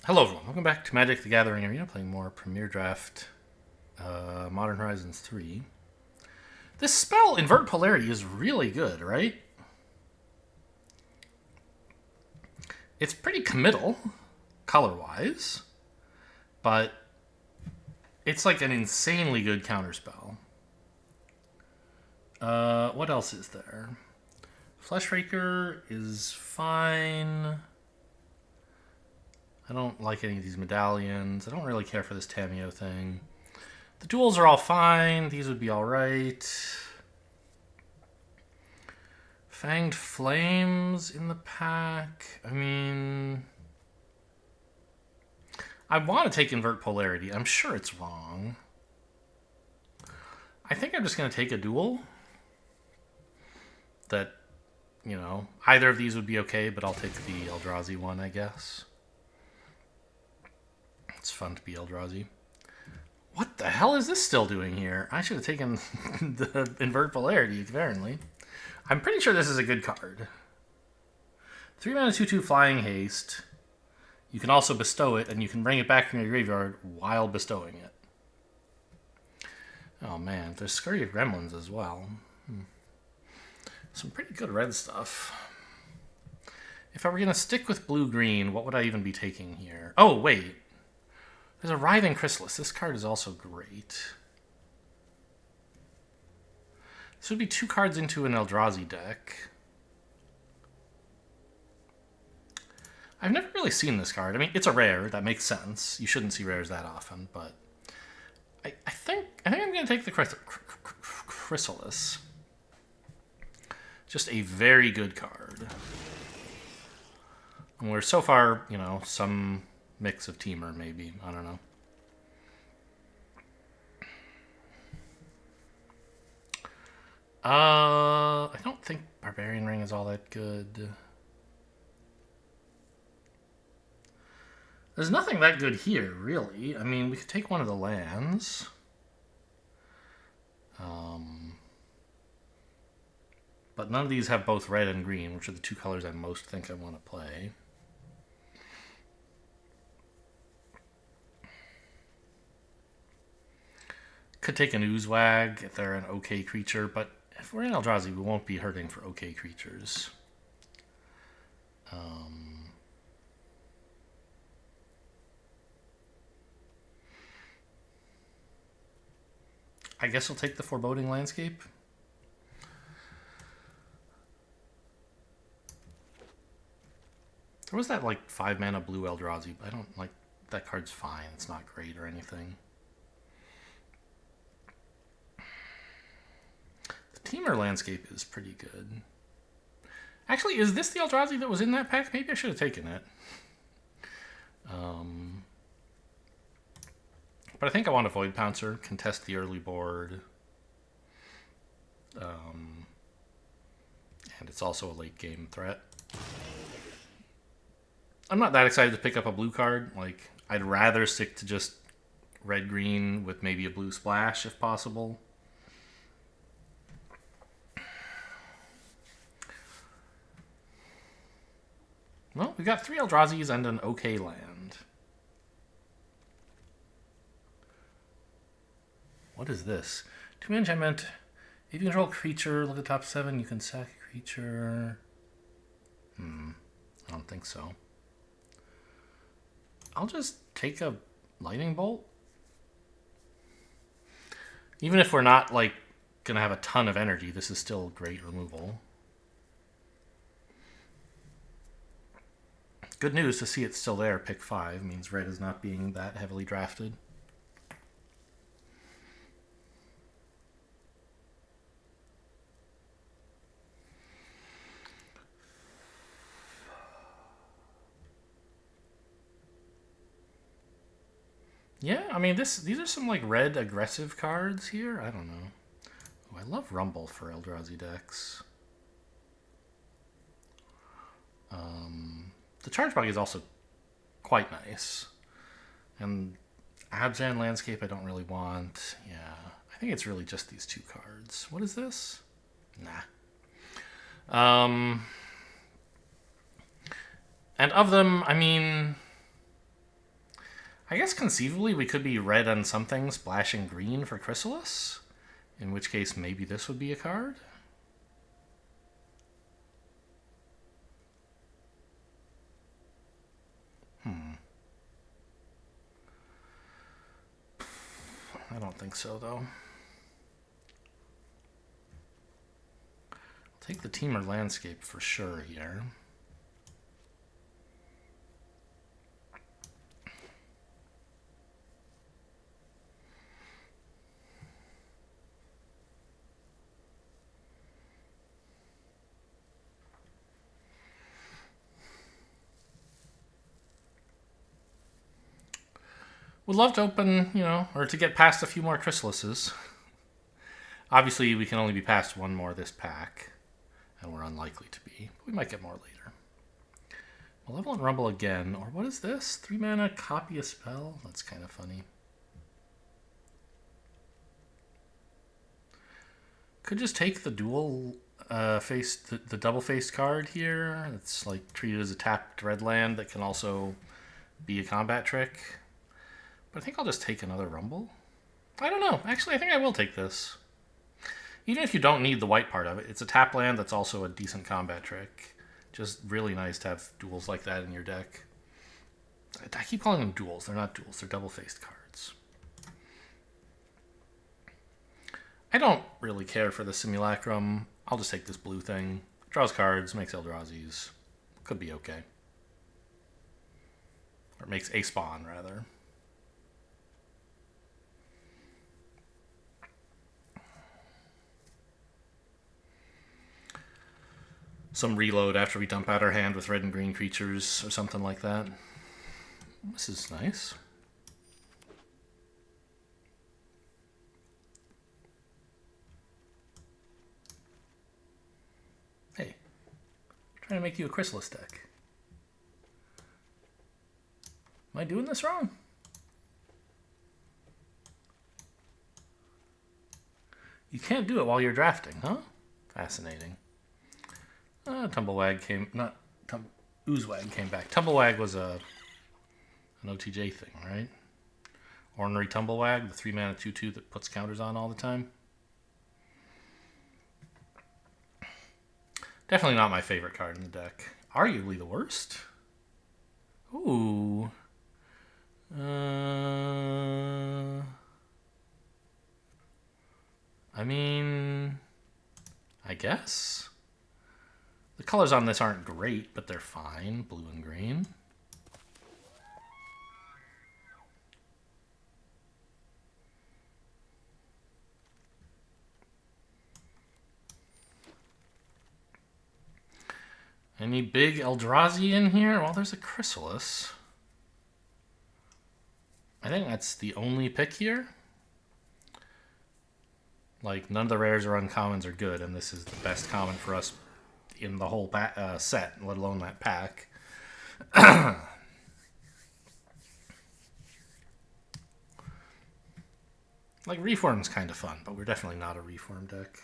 Hello everyone, welcome back to Magic the Gathering Arena, playing more Premier Draft Modern Horizons 3. This spell, Invert Polarity, is really good, right? It's pretty committal, color-wise, but it's like an insanely good counterspell. What else is there? Fleshraker is fine. I don't like any of these medallions. I don't really care for this Tameo thing. The duels are all fine. These would be alright. Fanged Flames in the pack. I mean, I want to take Invert Polarity. I'm sure it's wrong. I think I'm just going to take a duel. That, you know, either of these would be okay, but I'll take the Eldrazi one, I guess. It's fun to be Eldrazi. What the hell is this still doing here? I should have taken the Invert Polarity, apparently. I'm pretty sure this is a good card. 3 mana 2/2 Flying Haste. You can also bestow it, and you can bring it back from your graveyard while bestowing it. Oh man, there's Scurry of Gremlins as well. Some pretty good red stuff. If I were going to stick with blue-green, what would I even be taking here? Oh, wait. There's a Writhing Chrysalis. This card is also great. This would be 2 cards into an Eldrazi deck. I've never really seen this card. I mean, it's a rare. That makes sense. You shouldn't see rares that often, but I think I'm going to take the Chrysalis. Just a very good card. And we're so far, you know, some mix of Teamer, maybe. I don't know. I don't think Barbarian Ring is all that good. There's nothing that good here, really. I mean, we could take one of the lands. But none of these have both red and green, which are the 2 colors I most think I want to play. Could take an Oozewag if they're an okay creature, but if we're in Eldrazi, we won't be hurting for okay creatures. I guess I'll take the Foreboding Landscape. There was that like 5 mana blue Eldrazi, but I don't like that card's fine. It's not great or anything. The Teamer Landscape is pretty good. Actually, is this the Eldrazi that was in that pack? Maybe I should have taken it. But I think I want to Void Pouncer, contest the early board. And it's also a late game threat. I'm not that excited to pick up a blue card. Like, I'd rather stick to just red-green with maybe a blue splash if possible. Well, we got 3 Eldrazi's and an okay land. What is this? 2 enchantment. If you control a creature, look at the top 7, you can sack a creature. I don't think so. I'll just take a lightning bolt. Even if we're not like gonna have a ton of energy, this is still great removal. Good news to see it's still there. Pick 5 means red is not being that heavily drafted. Yeah, I mean, these are some like red aggressive cards here. I don't know. Oh, I love Rumble for Eldrazi decks. The Charge Bug is also quite nice. And Abzan Landscape I don't really want. Yeah, I think it's really just these 2 cards. What is this? Nah. And of them, I mean, I guess conceivably we could be red on something, splashing green for Chrysalis. In which case maybe this would be a card. I don't think so, though. I'll take the team or landscape for sure here. Would love to open, or to get past a few more Chrysalises. Obviously, we can only be past one more this pack, and we're unlikely to be. But we might get more later. Malevolent Rumble again, or what is this? 3 mana, copy a spell? That's kind of funny. Could just take the dual face, the double-faced card here. It's like treated as a tapped red land that can also be a combat trick. But I think I'll just take another Rumble. I don't know. Actually, I think I will take this. Even if you don't need the white part of it, it's a tap land that's also a decent combat trick. Just really nice to have duels like that in your deck. I keep calling them duels. They're not duels. They're double-faced cards. I don't really care for the Simulacrum. I'll just take this blue thing. Draws cards, makes Eldrazi's. Could be okay. Or it makes a spawn, rather. Some reload after we dump out our hand with red and green creatures or something like that. This is nice. Hey, I'm trying to make you a Chrysalis deck. Am I doing this wrong? You can't do it while you're drafting, huh? Fascinating. Tumblewag came, not Oozewag came back. Tumblewag was an OTJ thing, right? Ornery Tumblewag, the 3 mana 2/2 that puts counters on all the time. Definitely not my favorite card in the deck. Arguably the worst. Ooh. I mean, I guess. The colors on this aren't great, but they're fine. Blue and green. Any big Eldrazi in here? Well, there's a Chrysalis. I think that's the only pick here. Like, none of the rares or uncommons are good, and this is the best common for us in the whole set, let alone that pack. Like, Reform's kind of fun, but we're definitely not a Reform deck.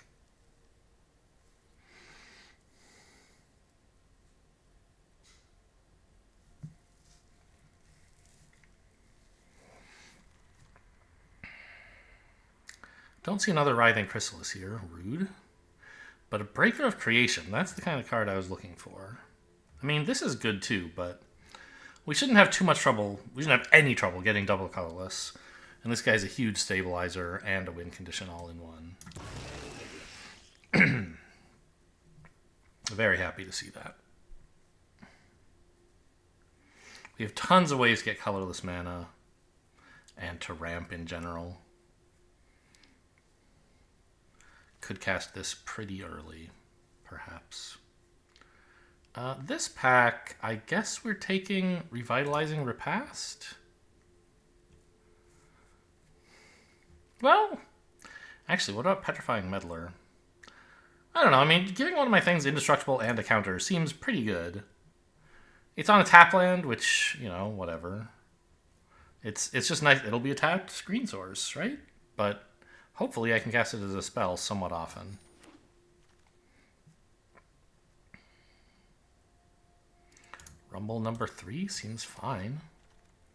Don't see another Writhing Chrysalis here. Rude. But a Breaker of Creation. That's the kind of card I was looking for. I mean, this is good too, but we shouldn't have too much trouble. We shouldn't have any trouble getting double colorless. And this guy's a huge stabilizer and a win condition all in one. Very happy to see that. We have tons of ways to get colorless mana and to ramp in general. Could cast this pretty early, perhaps. This pack, I guess we're taking Revitalizing Repast. Well, actually, what about Petrifying Meddler? I don't know. I mean, giving one of my things indestructible and a counter seems pretty good. It's on a tap land, which, whatever. It's just nice. It'll be a tapped screen source, right? But hopefully I can cast it as a spell somewhat often. Rumble number 3 seems fine.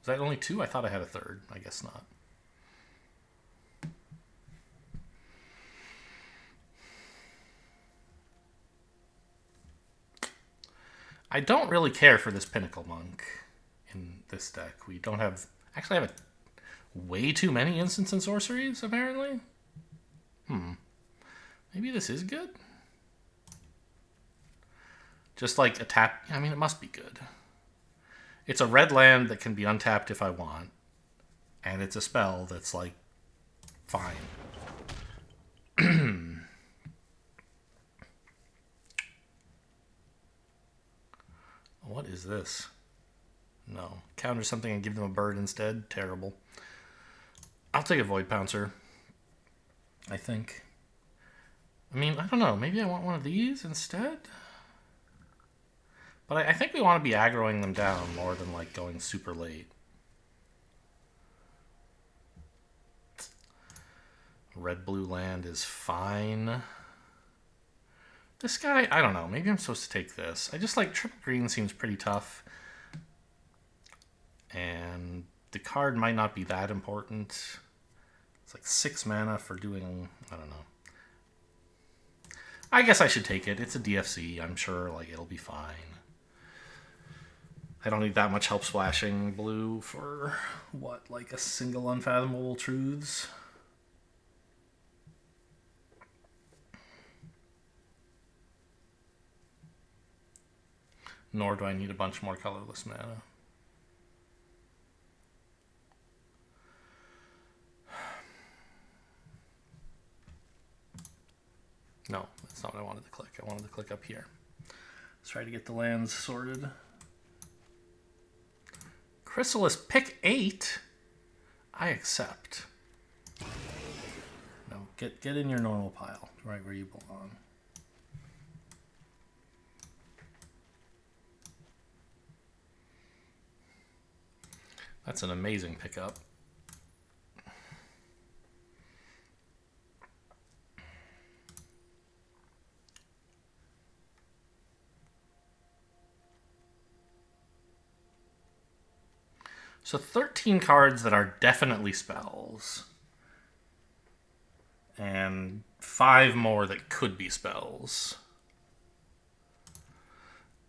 Is that only 2? I thought I had a third. I guess not. I don't really care for this Pinnacle Monk in this deck. We don't have... Actually, I have way too many instants and sorceries, apparently. Maybe this is good? Just like a tap... I mean, it must be good. It's a red land that can be untapped if I want. And it's a spell that's, like, fine. What is this? No. Counter something and give them a bird instead? Terrible. I'll take a Void Pouncer. I think. I mean, I don't know. Maybe I want one of these instead? But I think we want to be aggroing them down more than, like, going super late. Red-blue land is fine. This guy, I don't know. Maybe I'm supposed to take this. I just like triple green seems pretty tough. And the card might not be that important. It's like 6 mana for doing, I don't know. I guess I should take it. It's a DFC. I'm sure like it'll be fine. I don't need that much help splashing blue for, what, like a single Unfathomable Truths? Nor do I need a bunch more colorless mana. No, that's not what I wanted to click. I wanted to click up here. Let's try to get the lands sorted. Chrysalis, pick 8? I accept. No, get in your normal pile, right where you belong. That's an amazing pickup. So 13 cards that are definitely spells. And 5 more that could be spells.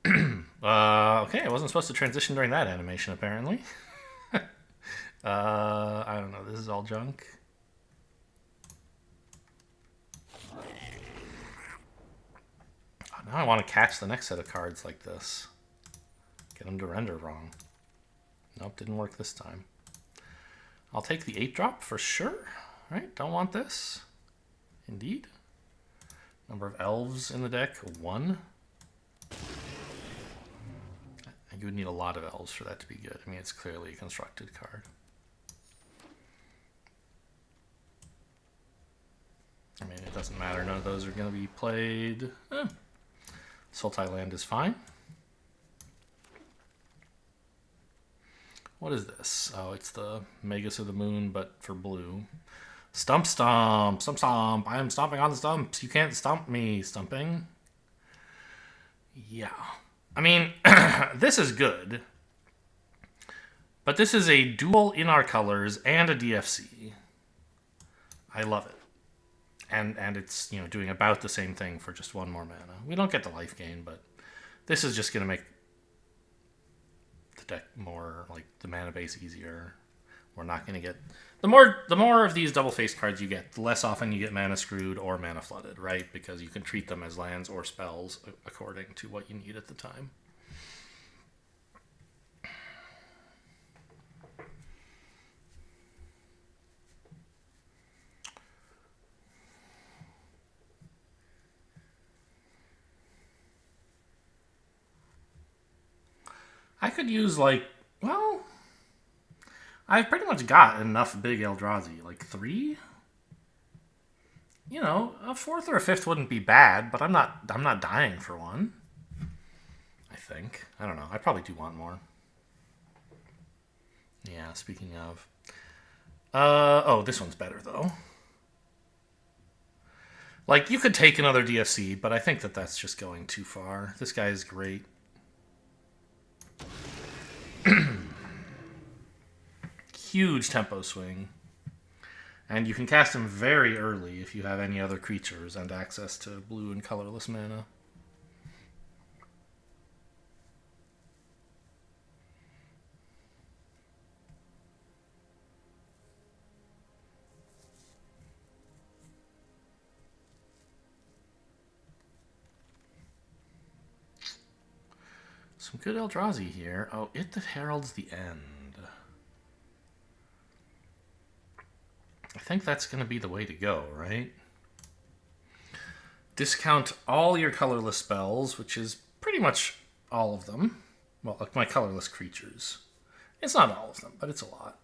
Okay, I wasn't supposed to transition during that animation, apparently. I don't know, this is all junk. Oh, now I want to catch the next set of cards like this. Get them to render wrong. Nope, didn't work this time. I'll take the 8-drop for sure. Right, don't want this. Indeed. Number of elves in the deck, 1. You would need a lot of elves for that to be good. I mean, it's clearly a constructed card. I mean, it doesn't matter. None of those are going to be played. Sultai land is fine. What is this? Oh, it's the Magus of the Moon, but for blue. Stump, stomp, stump, stomp. I am stomping on the stumps. You can't stump me, stumping. Yeah. I mean, this is good. But this is a dual in our colors and a DFC. I love it. And it's, you know, doing about the same thing for just 1 more mana. We don't get the life gain, but this is just going to make the deck more, like, the mana base easier. We're not going to get... The more of these double-faced cards you get, the less often you get mana screwed or mana flooded, right? Because you can treat them as lands or spells according to what you need at the time. I could use, like, well, I've pretty much got enough big Eldrazi. Like 3? You know, a 4th or a 5th wouldn't be bad, but I'm not dying for one. I think. I don't know. I probably do want more. Yeah, speaking of. Oh, this one's better, though. Like, you could take another DFC, but I think that that's just going too far. This guy is great. huge tempo swing. And you can cast him very early if you have any other creatures and access to blue and colorless mana. Some good Eldrazi here. Oh, it that heralds the end. I think that's going to be the way to go, right? Discount all your colorless spells, which is pretty much all of them. Well, like my colorless creatures. It's not all of them, but it's a lot.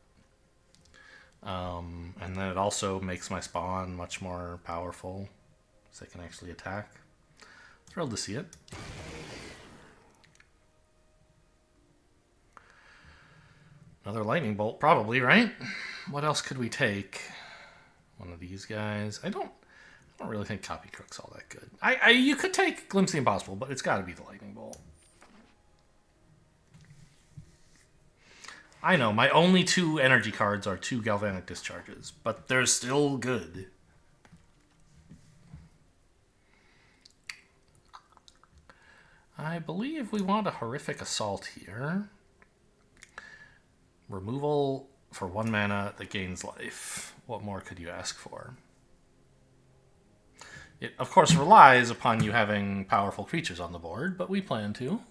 And then it also makes my spawn much more powerful, so they can actually attack. Thrilled to see it. Another lightning bolt, probably, right? What else could we take? One of these guys. I don't really think Copy Crook's all that good. You could take Glimpse the Impossible, but it's got to be the lightning bolt. I know, my only 2 energy cards are 2 Galvanic Discharges, but they're still good. I believe we want a Horrific Assault here. Removal for 1 mana that gains life. What more could you ask for? It, of course, relies upon you having powerful creatures on the board, but we plan to.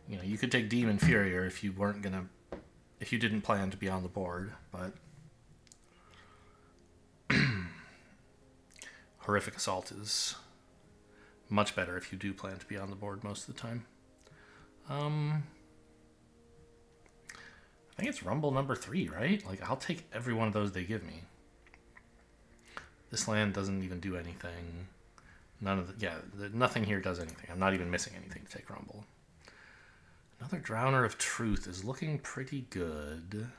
You know, you could take Demon Furier if you weren't gonna, if you didn't plan to be on the board, but Horrific Assault is much better if you do plan to be on the board most of the time. I think it's Rumble number 3, right? Like, I'll take every one of those they give me. This land doesn't even do anything. Nothing here does anything. I'm not even missing anything to take Rumble. Another Drowner of Truth is looking pretty good.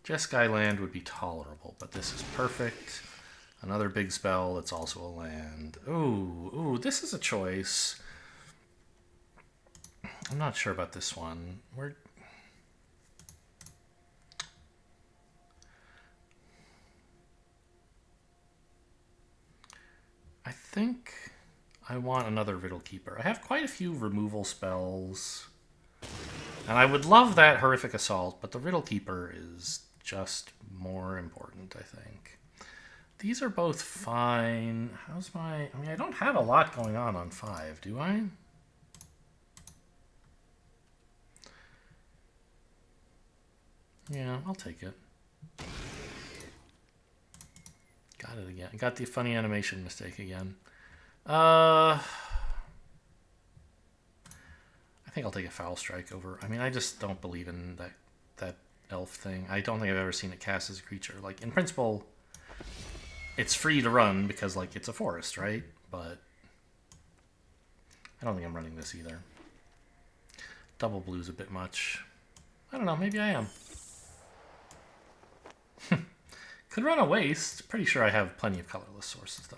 Jeskai land would be tolerable, but this is perfect. Another big spell that's also a land. Ooh, this is a choice. I'm not sure about this one. I think I want another Riddle Keeper. I have quite a few removal spells. And I would love that Horrific Assault, but the Riddle Keeper is just more important, I think. These are both fine. How's my... I mean, I don't have a lot going on 5, do I? Yeah, I'll take it. Got it again. Got the funny animation mistake again. I think I'll take a Foul Strike over. I mean, I just don't believe in that elf thing. I don't think I've ever seen it cast as a creature. Like, in principle, it's free to run because, like, it's a forest, right? But I don't think I'm running this either. Double blue's a bit much. I don't know. Maybe I am. Could run a waste. Pretty sure I have plenty of colorless sources, though.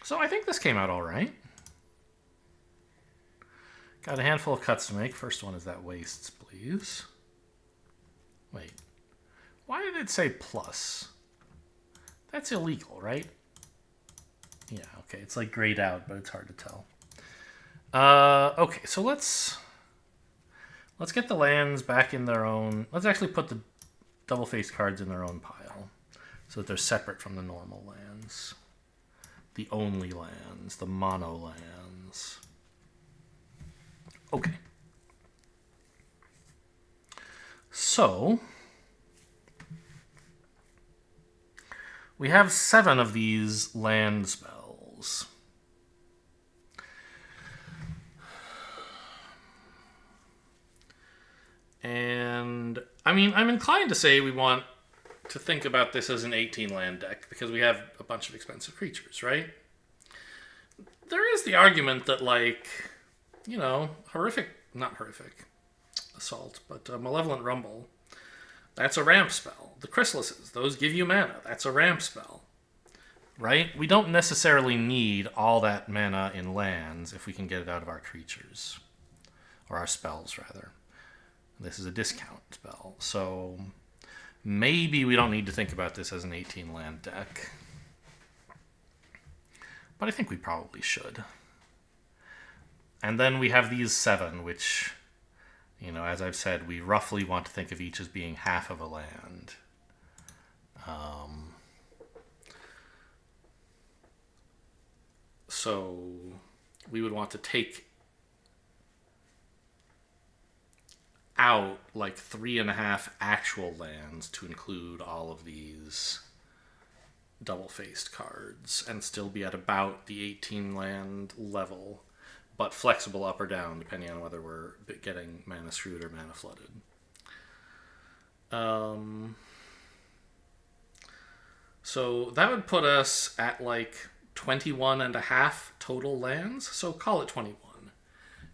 So I think this came out all right. Got a handful of cuts to make. First one is that wastes, please. Wait. Why did it say plus? That's illegal, right? Yeah, okay. It's like grayed out, but it's hard to tell. Okay, so let's get the lands back in their own... Let's actually put the double-faced cards in their own pile so that they're separate from the normal lands. The only lands, the mono lands. Okay. So, we have 7 of these land spells. And, I mean, I'm inclined to say we want to think about this as an 18 land deck because we have a bunch of expensive creatures, right? There is the argument that, like, you know, not horrific assault, but Malevolent Rumble, that's a ramp spell. The Chrysalises, those give you mana. That's a ramp spell. right? We don't necessarily need all that mana in lands if we can get it out of our creatures. Or our spells, rather. This is a discount spell, so maybe we don't need to think about this as an 18 land deck. But I think we probably should. And then we have these 7, which, you know, as I've said, we roughly want to think of each as being half of a land. So we would want to take out like 3.5 actual lands to include all of these double-faced cards and still be at about the 18 land level, but flexible up or down depending on whether we're getting mana screwed or mana flooded. So that would put us at like 21.5 total lands, so call it 21,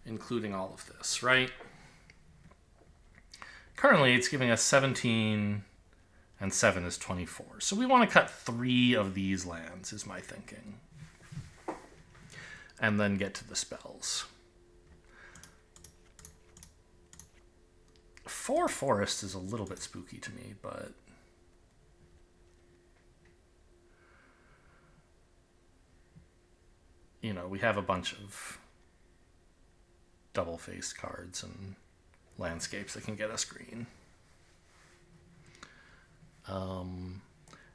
including all of this, right? Currently, it's giving us 17, and 7 is 24. So we want to cut 3 of these lands, is my thinking. And then get to the spells. 4 forests is a little bit spooky to me, but you know, we have a bunch of double-faced cards and landscapes that can get us green. And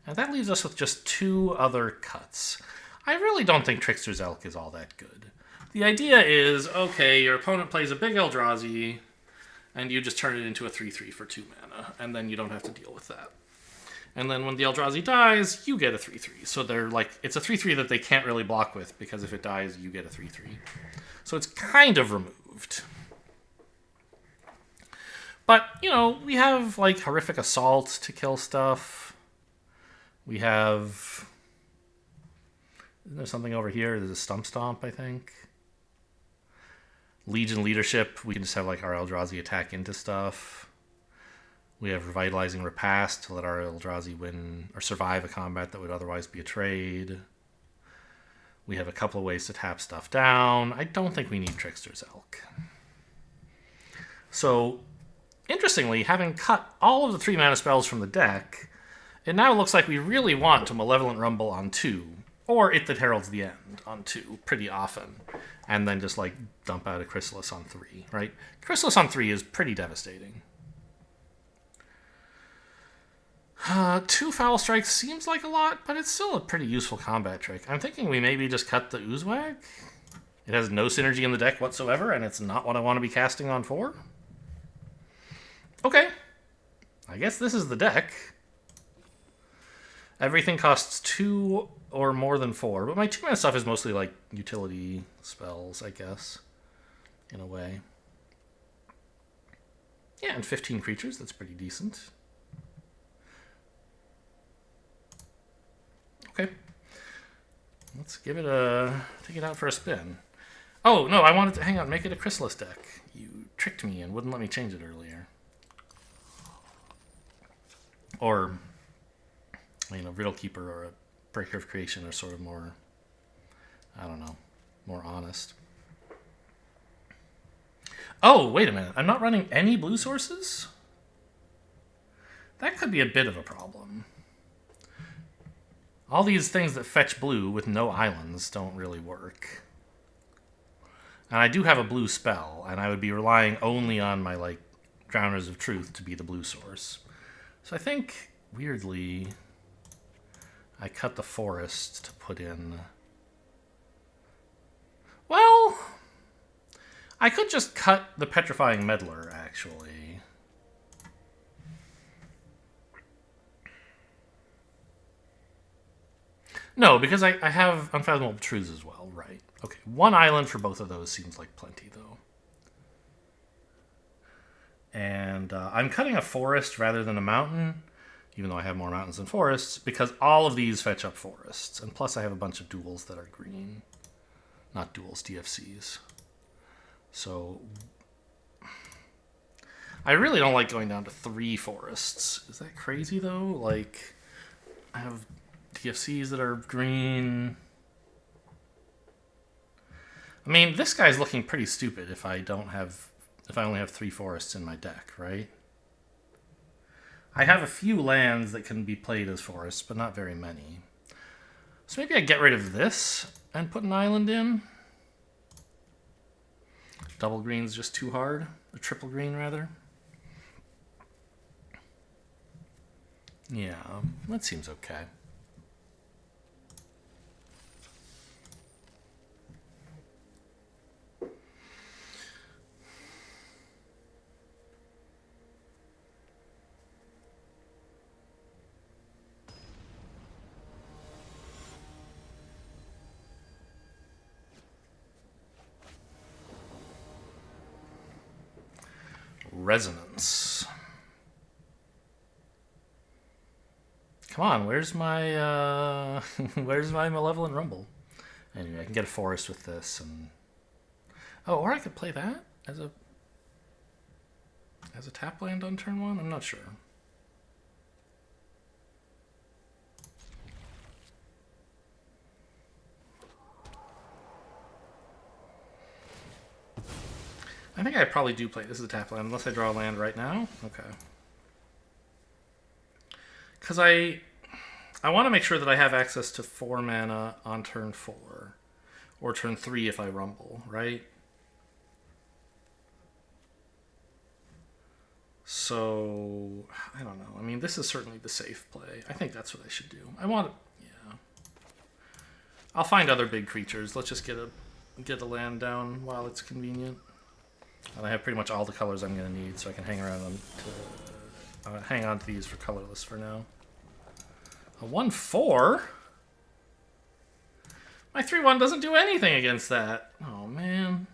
that leaves us with just 2 other cuts. I really don't think Trickster's Elk is all that good. The idea is, okay, your opponent plays a big Eldrazi, and you just turn it into a 3/3 for 2 mana, and then you don't have to deal with that. And then when the Eldrazi dies, you get a 3/3. So they're like, it's a 3/3 that they can't really block with, because if it dies, you get a 3/3. So it's kind of removed. But, you know, we have like Horrific Assault to kill stuff. We have, isn't there something over here? There's a Stump Stomp, I think. Legion Leadership, we can just have like our Eldrazi attack into stuff. We have Revitalizing Repast to let our Eldrazi win or survive a combat that would otherwise be a trade. We have a couple of ways to tap stuff down. I don't think we need Trickster's Elk. So, interestingly, having cut all of the 3 mana spells from the deck, it now looks like we really want to Malevolent Rumble on 2, or It That Heralds the End on 2 pretty often, and then just like dump out a Chrysalis on 3, right? Chrysalis on 3 is pretty devastating. 2 Foul Strikes seems like a lot, but it's still a pretty useful combat trick. I'm thinking we maybe just cut the Oozewag. It has no synergy in the deck whatsoever, and it's not what I want to be casting on 4. Okay. I guess this is the deck. Everything costs 2 or more than 4, but my 2-mana stuff is mostly like utility spells, I guess, in a way. Yeah, and 15 creatures, that's pretty decent. Okay. Let's give it take it out for a spin. Oh, no, I wanted to, hang on, make it a Chrysalis deck. You tricked me and wouldn't let me change it earlier. Or, you know, Riddle Keeper or a Breaker of Creation are sort of more, I don't know, more honest. Oh, wait a minute. I'm not running any blue sources? That could be a bit of a problem. All these things that fetch blue with no islands don't really work. And I do have a blue spell, and I would be relying only on my, like, Drowners of Truth to be the blue source. So I think, weirdly, I cut the forest to put in... Well, I could just cut the Petrifying Meddler, actually. No, because I have Unfathomable Truths as well, right. Okay, 1 island for both of those seems like plenty, though. And I'm cutting a forest rather than a mountain, even though I have more mountains than forests, because all of these fetch up forests. And plus I have a bunch of duals that are green. Not duals, DFCs. So I really don't like going down to 3 forests. Is that crazy, though? Like, I have DFCs that are green. I mean, this guy's looking pretty stupid if I only have 3 forests in my deck, right? I have a few lands that can be played as forests, but not very many. So maybe I get rid of this and put an island in. Double green's just too hard. Or triple green, rather. Yeah, that seems okay. Resonance. Come on, where's my where's my Malevolent Rumble? Anyway, I can get a forest with this, and oh, or I could play that as a tap land on turn 1. I'm not sure. I think I probably do play this as a tap land, unless I draw a land right now. Okay. Because I want to make sure that I have access to 4 mana on turn 4. Or turn 3 if I rumble, right? So, I don't know. I mean, this is certainly the safe play. I think that's what I should do. Yeah. I'll find other big creatures. Let's just get a land down while it's convenient. And I have pretty much all the colors I'm going to need, so I can hang on to these for colorless for now. A 1/4? My 3/1 doesn't do anything against that. Oh, man.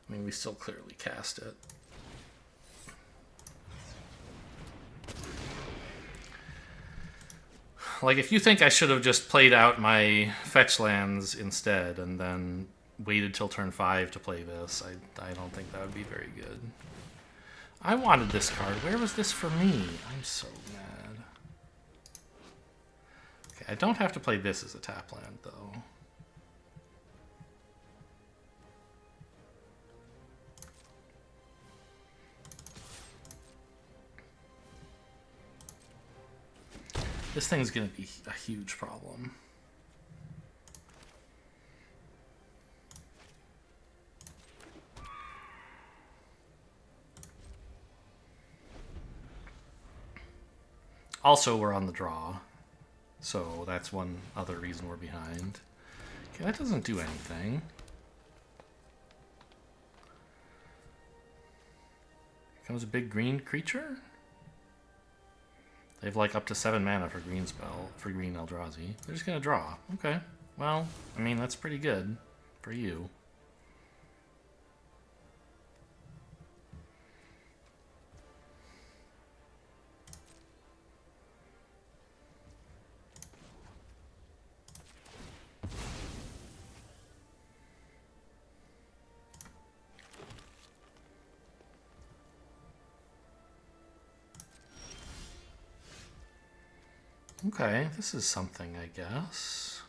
I mean, we still clearly cast it. Like, if you think I should have just played out my fetch lands instead and then waited till turn 5 to play this, I don't think that would be very good. I wanted this card. Where was this for me? I'm so mad. Okay, I don't have to play this as a tap land, though. This thing's going to be a huge problem. Also, we're on the draw, so that's one other reason we're behind. Okay, that doesn't do anything. Here comes a big green creature. They have like up to 7 mana for green Eldrazi. They're just gonna draw. Okay. Well, I mean, that's pretty good for you. Okay, this is something, I guess.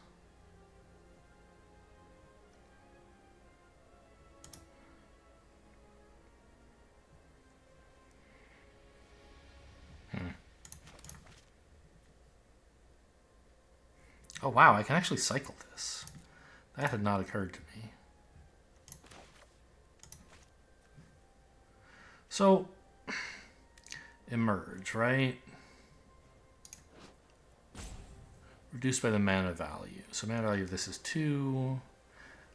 Oh wow, I can actually cycle this. That had not occurred to me. So, emerge, right? Reduced by the mana value. So mana value of this is 2.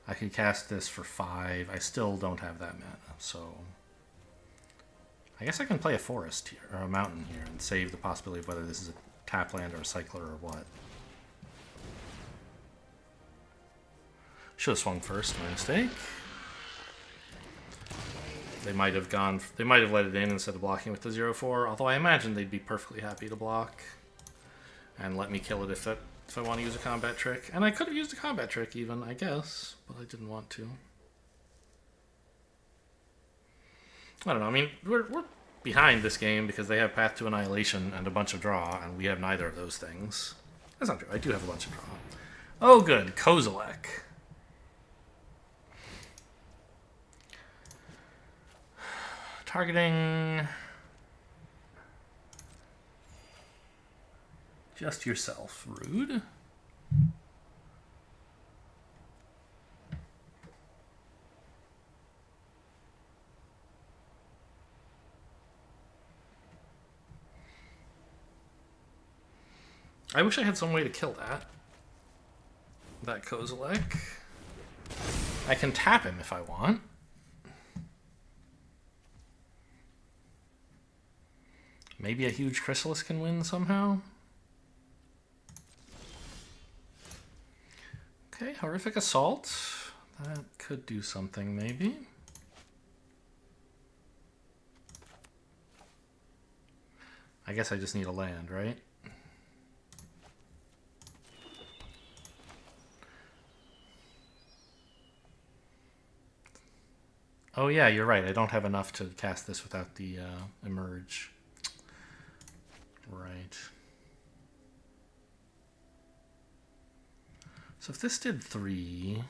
I could cast this for 5. I still don't have that mana, so I guess I can play a forest here, or a mountain here, and save the possibility of whether this is a tap land or a cycler or what. Should have swung first, my mistake. They might have let it in instead of blocking with the 0/4, although I imagine they'd be perfectly happy to block and let me kill it if I want to use a combat trick. And I could have used a combat trick even, I guess, but I didn't want to. I don't know, I mean, behind this game because they have Path to Annihilation and a bunch of draw, and we have neither of those things. That's not true. I do have a bunch of draw. Oh, good. Kozilek. Targeting just yourself. Rude. I wish I had some way to kill that Kozilek. I can tap him if I want. Maybe a huge Chrysalis can win somehow. Okay, Horrific Assault. That could do something, maybe. I guess I just need a land, right? Oh yeah, you're right. I don't have enough to cast this without the emerge. Right. So if this did 3...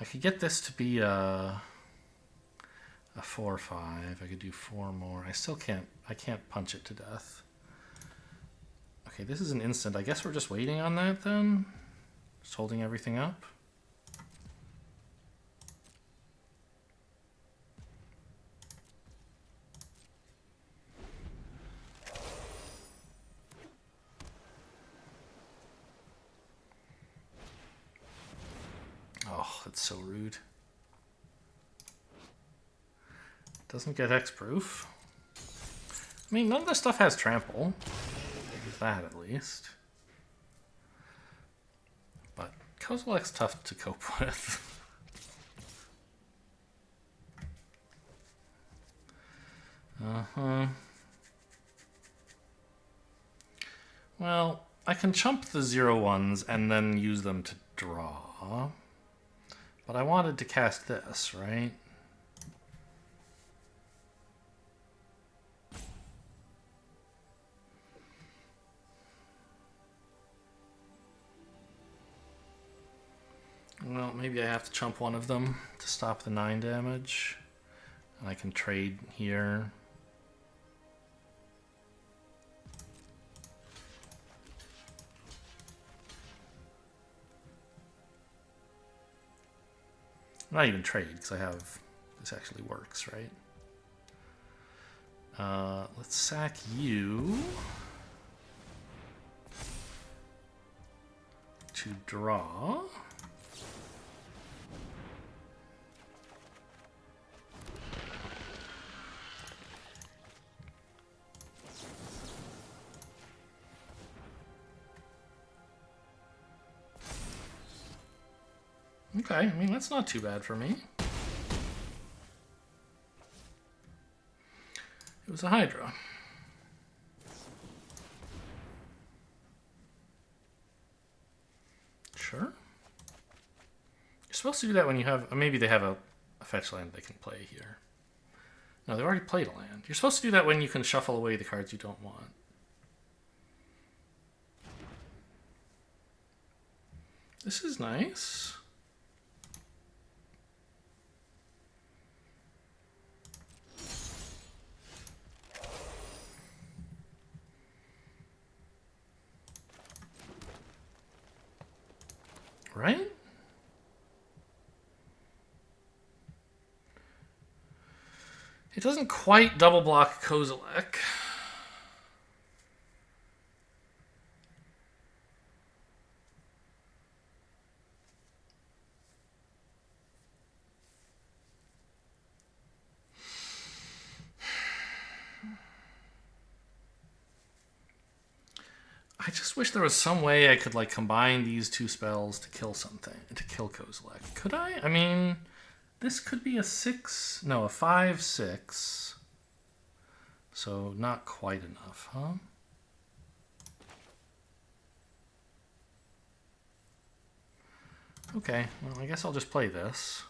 I could get this to be a 4/5. I could do 4 more. I still can't. I can't punch it to death. Okay, this is an instant. I guess we're just waiting on that then. Just holding everything up. Oh, that's so rude. Doesn't get X-proof. I mean, none of this stuff has trample. That at least. But Kozilek's tough to cope with. Well, I can chump the 0/1s and then use them to draw. But I wanted to cast this, right? Well, maybe I have to chump one of them to stop the 9 damage. And I can trade here. Not even trade, because I have... This actually works, right? Let's sack you to draw. Okay, I mean, that's not too bad for me. It was a Hydra. Sure. You're supposed to do that when you have... Maybe they have a fetch land they can play here. No, they've already played a land. You're supposed to do that when you can shuffle away the cards you don't want. This is nice. Right? It doesn't quite double block Kozilek. I just wish there was some way I could like combine these two spells to kill something, to kill Kozilek. Could I? I mean, this could be a 6, no, a 5/6. So not quite enough, huh? Okay, well, I guess I'll just play this.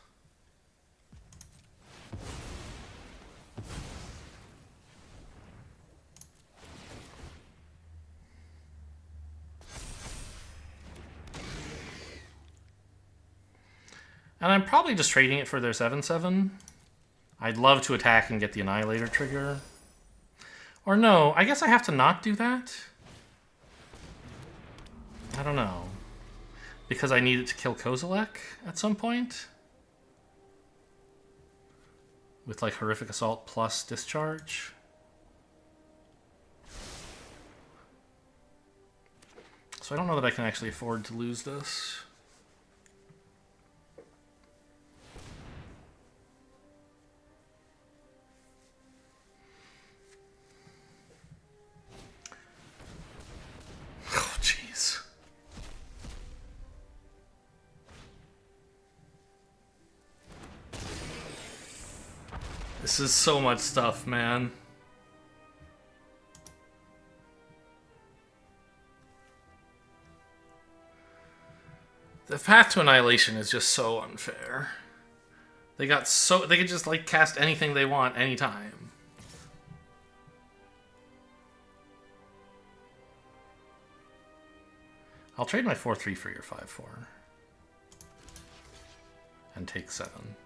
And I'm probably just trading it for their 7/7. I'd love to attack and get the Annihilator trigger. Or no, I guess I have to not do that? I don't know. Because I need it to kill Kozilek at some point? With like Horrific Assault plus Discharge? So I don't know that I can actually afford to lose this. Oh, jeez. This is so much stuff, man. The path to Annihilation is just so unfair. They could just like cast anything they want anytime. I'll trade my 4/3 for your 5/4. And take 7.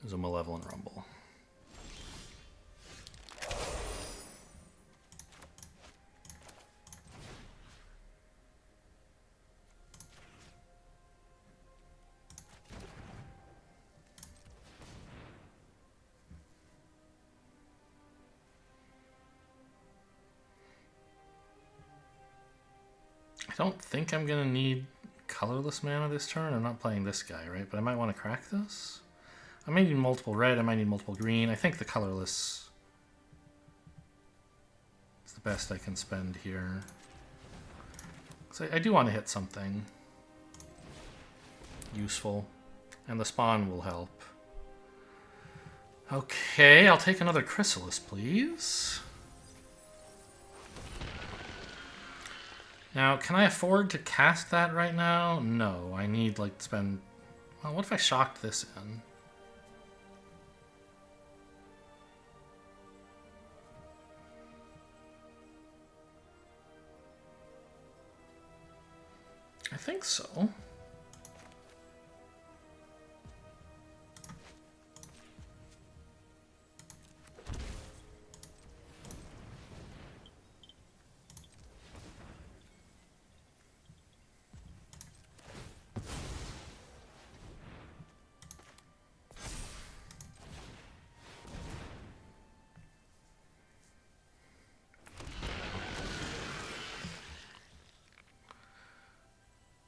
There's a Malevolent Rumble. I don't think I'm going to need colorless mana this turn. I'm not playing this guy, right? But I might want to crack this. I might need multiple red. I might need multiple green. I think the colorless is the best I can spend here. So I do want to hit something useful. And the spawn will help. Okay, I'll take another Chrysalis, please. Now, can I afford to cast that right now? No, I need, like, to spend... Well, what if I shocked this in? I think so.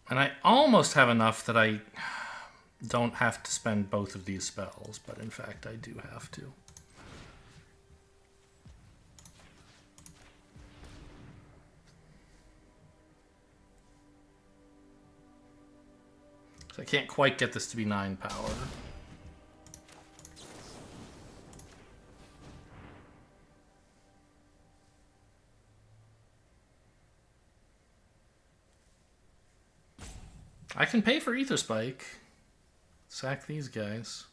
And I almost have enough that I don't have to spend both of these spells, but in fact I do have to. So I can't quite get this to be 9 power. I can pay for Ether Spike. Sack these guys.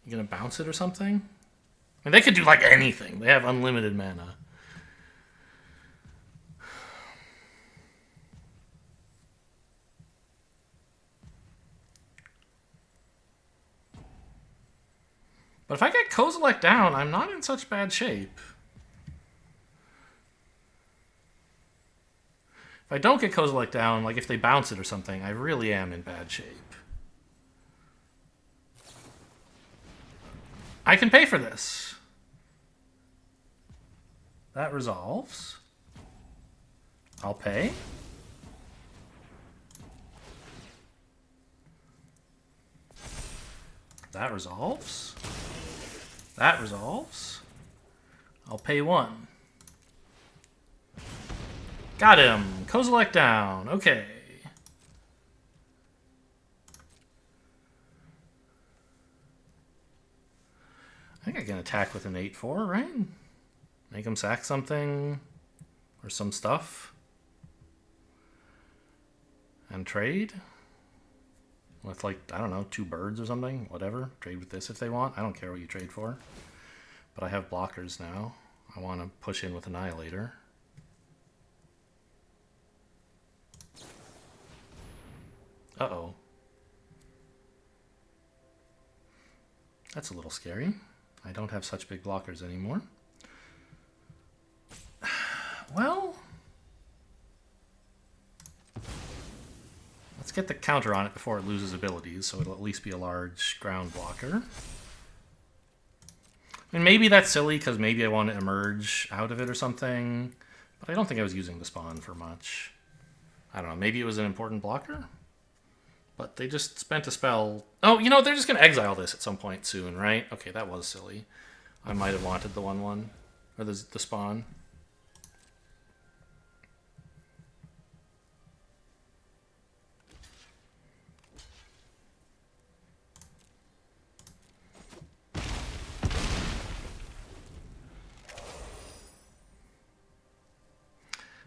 You gonna bounce it or something? I mean, they could do like anything. They have unlimited mana. But if I get Kozilek down, I'm not in such bad shape. If I don't get Kozilek down, like if they bounce it or something, I really am in bad shape. I can pay for this. That resolves. I'll pay. That resolves. That resolves. I'll pay 1. Got him. Kozilek down. Okay. think I can attack with an 8/4, right? Make him sack something or some stuff. And trade with, like, I don't know, 2 birds or something. Whatever. Trade with this if they want. I don't care what you trade for. But I have blockers now. I want to push in with Annihilator. Uh-oh. That's a little scary. I don't have such big blockers anymore. Well, let's get the counter on it before it loses abilities, so it'll at least be a large ground blocker. I mean, maybe that's silly, because maybe I want to emerge out of it or something, but I don't think I was using the spawn for much. I don't know, maybe it was an important blocker? But they just spent a spell. Oh, you know, they're just going to exile this at some point soon, right? Okay, that was silly. I might have wanted the 1/1, or the spawn.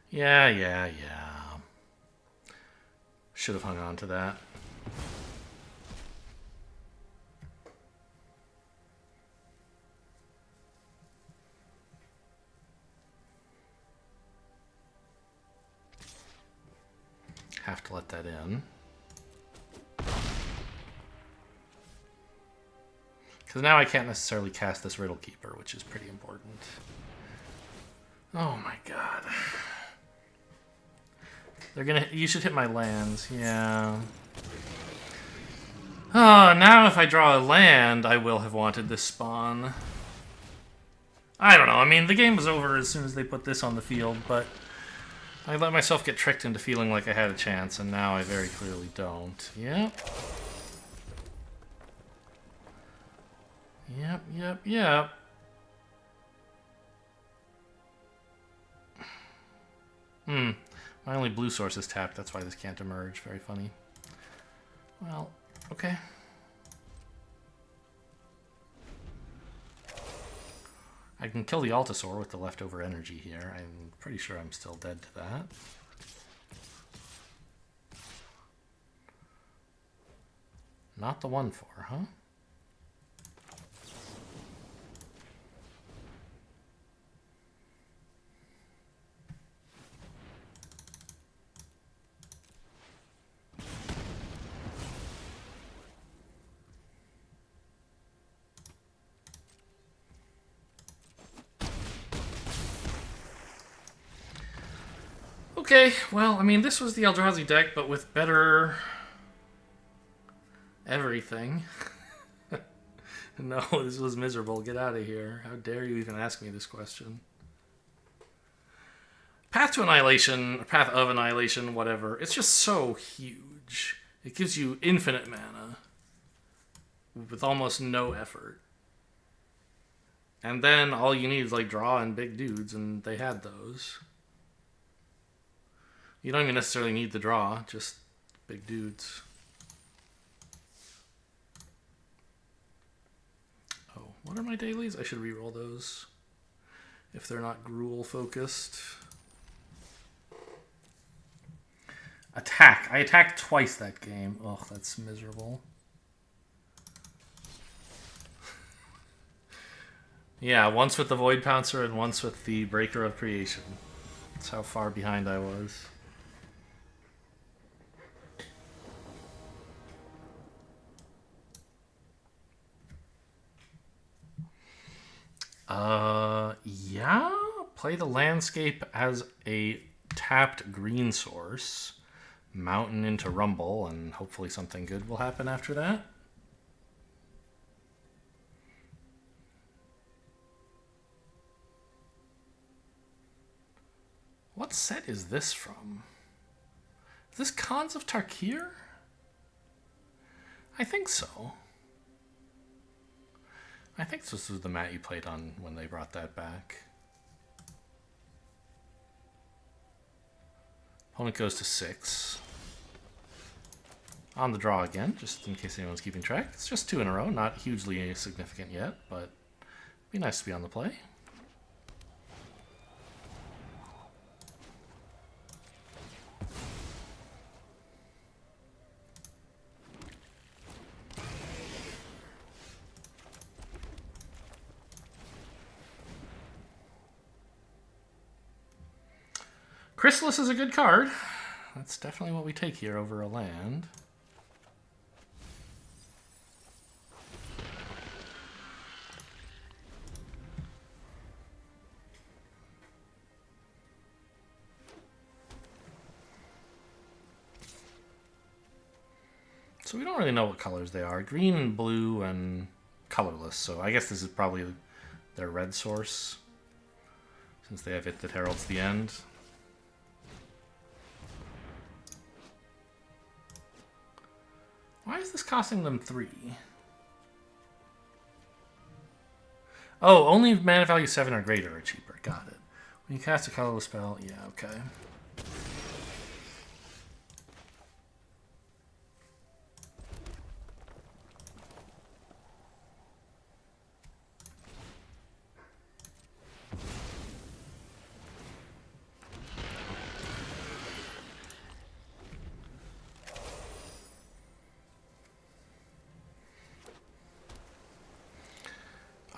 Yeah. Should have hung on to that. Have to let that in. Because now I can't necessarily cast this Riddle Keeper, which is pretty important. Oh my god. They're gonna. You should hit my lands, yeah. Oh, now if I draw a land, I will have wanted this spawn. I don't know, I mean, the game was over as soon as they put this on the field, but I let myself get tricked into feeling like I had a chance, and now I very clearly don't. Yep. My only blue source is tapped, that's why this can't emerge. Very funny. Well, okay. I can kill the Altasaur with the leftover energy here. I'm pretty sure I'm still dead to that. Not the 1/4, huh? Okay, well, I mean, this was the Eldrazi deck, but with better everything. No, this was miserable. Get out of here. How dare you even ask me this question? Path to Annihilation, or Path of Annihilation, whatever, it's just so huge. It gives you infinite mana with almost no effort. And then all you need is, like, draw and big dudes, and they had those. You don't even necessarily need the draw, just big dudes. Oh, what are my dailies? I should reroll those if they're not Gruul focused. Attack. I attacked twice that game. Ugh, that's miserable. Yeah, once with the Void Pouncer and once with the Breaker of Creation. That's how far behind I was. Yeah. Play the landscape as a tapped green source. Mountain into Rumble, and hopefully something good will happen after that. What set is this from? Is this Khans of Tarkir? I think so. I think this was the mat you played on when they brought that back. Opponent goes to 6. On the draw again, just in case anyone's keeping track. It's just 2 in a row, not hugely significant yet, but Be nice to be on the play. Chrysalis is a good card. That's definitely what we take here over a land. So we don't really know what colors they are. Green, blue, and colorless. So I guess this is probably their red source, since they have it that heralds the end. Why is this costing them 3? Oh, only mana value 7 or greater are cheaper. Got it. When you cast a colorless spell, yeah, okay.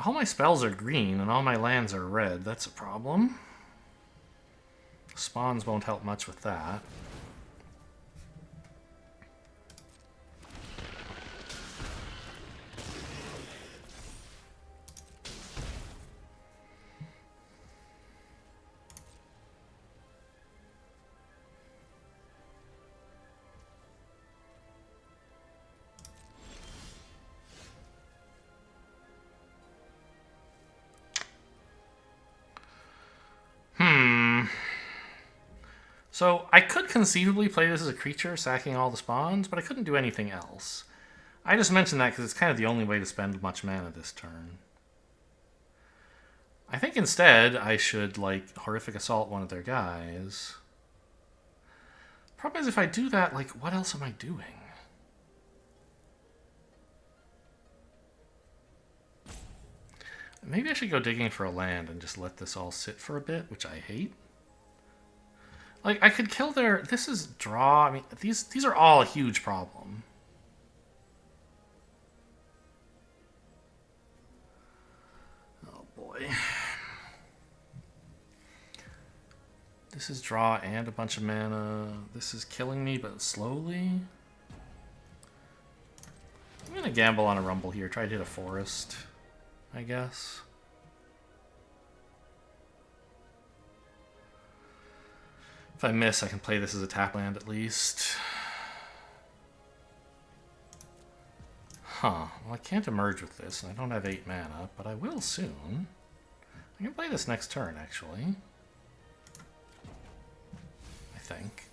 All my spells are green and all my lands are red. That's a problem. Spawns won't help much with that. So I could conceivably play this as a creature, sacking all the spawns, but I couldn't do anything else. I just mentioned that because it's kind of the only way to spend much mana this turn. I think instead I should, like, Horrific Assault one of their guys. Problem is, if I do that, like, what else am I doing? Maybe I should go digging for a land and just let this all sit for a bit, which I hate. Like, I could kill their... This is draw. I mean, these are all a huge problem. Oh, boy. This is draw and a bunch of mana. This is killing me, but slowly. I'm going to gamble on a rumble here. Try to hit a forest, I guess. If I miss, I can play this as a tap land at least. Huh. Well, I can't emerge with this, and I don't have 8 mana, but I will soon. I can play this next turn, actually. I think.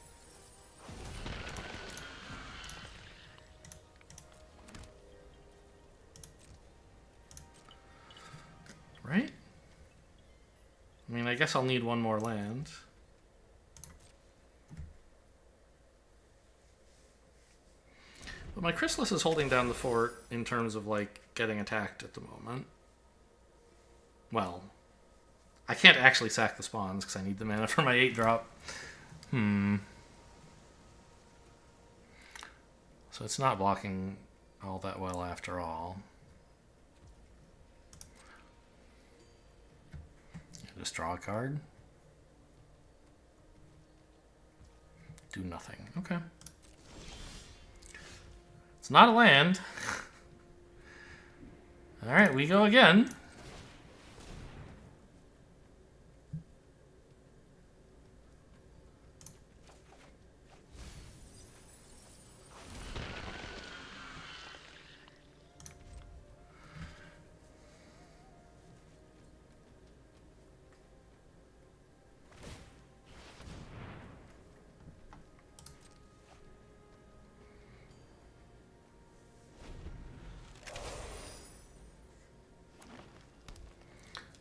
Right? I mean, I guess I'll need one more land. But my Chrysalis is holding down the fort in terms of, like, getting attacked at the moment. Well, I can't actually sack the spawns because I need the mana for my 8-drop. So it's not blocking all that well after all. Just draw a card. Do nothing. Okay. It's not a land. Alright, we go again.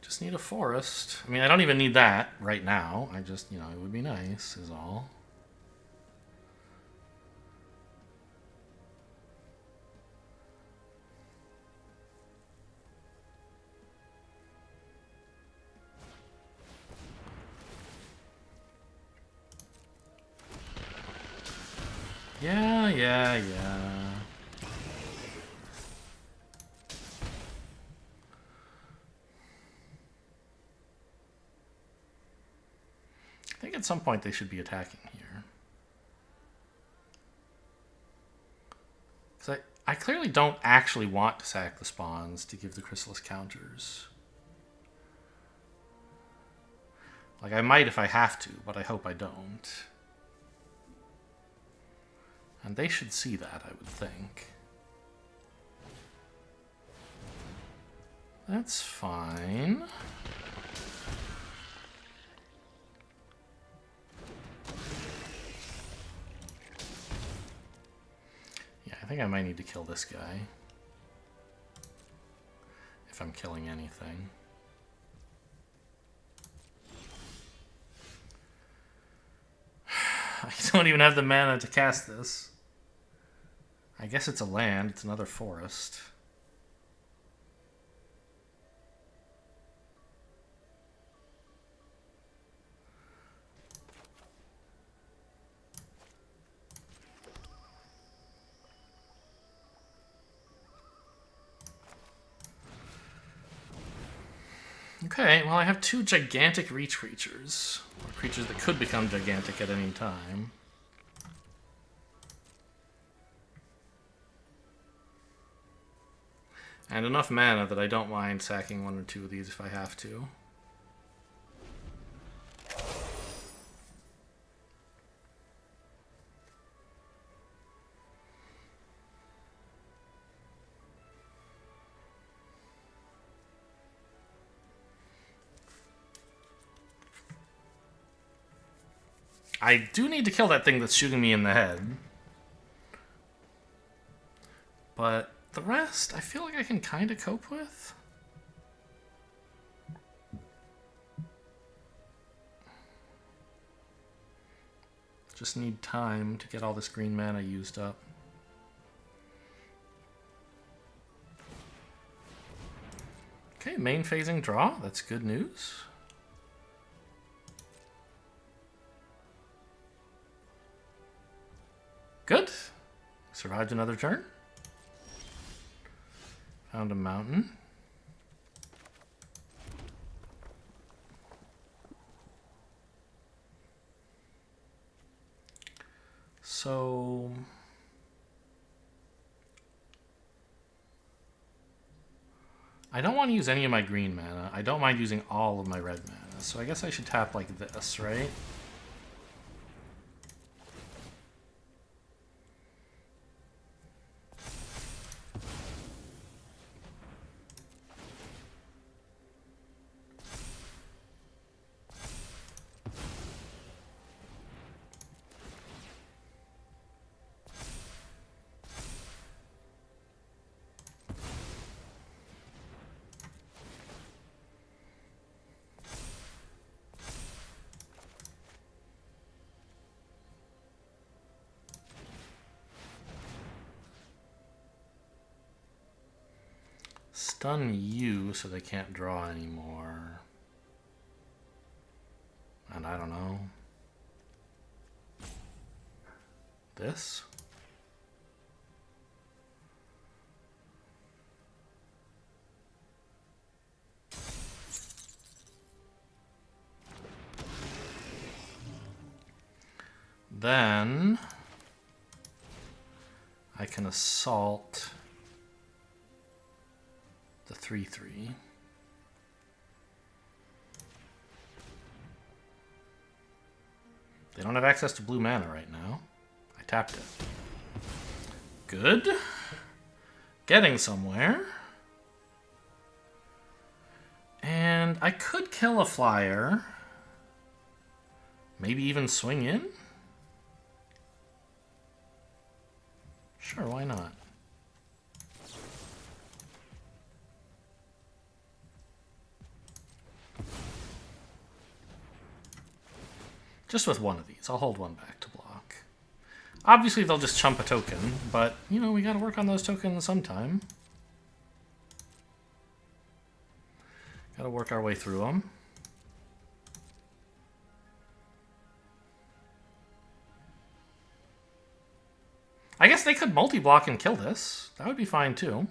Just need a forest. I mean, I don't even need that right now. I just, you know, it would be nice, is all. Yeah. I think at some point they should be attacking here. Because I clearly don't actually want to sack the spawns to give the Chrysalis counters. Like, I might if I have to, but I hope I don't. And they should see that, I would think. That's fine. Yeah, I think I might need to kill this guy. If I'm killing anything. I don't even have the mana to cast this. I guess it's a land. It's another forest. Okay, well I have two gigantic reach creatures. Or creatures that could become gigantic at any time. And enough mana that I don't mind sacking one or two of these if I have to. I do need to kill that thing that's shooting me in the head. But the rest, I feel like I can kind of cope with. Just need time to get all this green mana used up. Okay, main phasing draw. That's good news. Good. Survived another turn. Found a mountain. So I don't want to use any of my green mana. I don't mind using all of my red mana. So I guess I should tap like this, right? Stun you so they can't draw anymore. And I don't know. This? Then I can assault the 3/3. They don't have access to blue mana right now. I tapped it. Good. Getting somewhere. And I could kill a flyer. Maybe even swing in? Sure, why not? Just with one of these. I'll hold one back to block. Obviously, they'll just chump a token, but, you know, we gotta work on those tokens sometime. Gotta work our way through them. I guess they could multi-block and kill this. That would be fine too.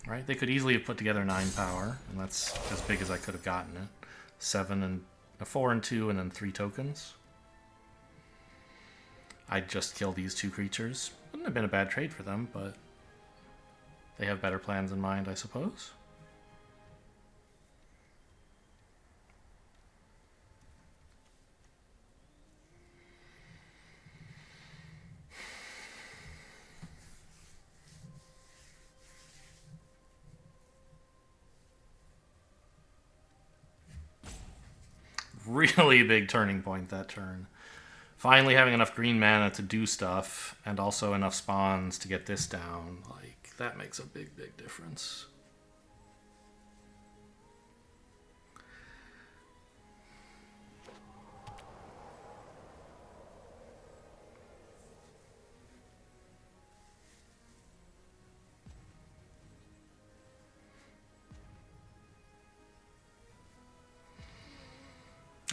Right? They could easily have put together 9 power, and that's as big as I could have gotten it. 4 and 2, and then 3 tokens. I'd just kill these 2 creatures. Wouldn't have been a bad trade for them, but they have better plans in mind, I suppose. Really big turning point that turn. Finally having enough green mana to do stuff, and also enough spawns to get this down. Like, that makes a big, big difference.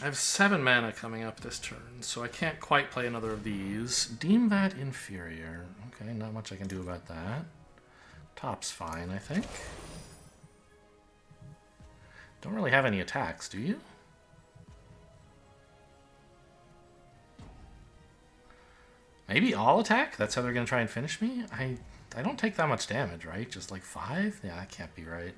I have 7 mana coming up this turn, so I can't quite play another of these. Deem that inferior. Okay, not much I can do about that. Top's fine, I think. Don't really have any attacks, do you? Maybe all attack? That's how they're going to try and finish me? I don't take that much damage, right? Just like 5? Yeah, that can't be right.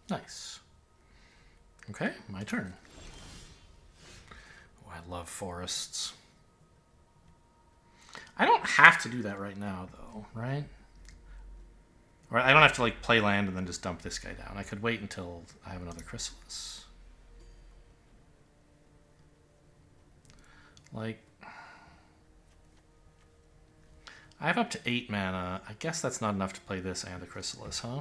Nice. Okay, my turn. Oh, I love forests. I don't have to do that right now, though, right? Or I don't have to, like, play land and then just dump this guy down. I could wait until I have another Chrysalis. Like, I have up to 8 mana. I guess that's not enough to play this and a Chrysalis, huh?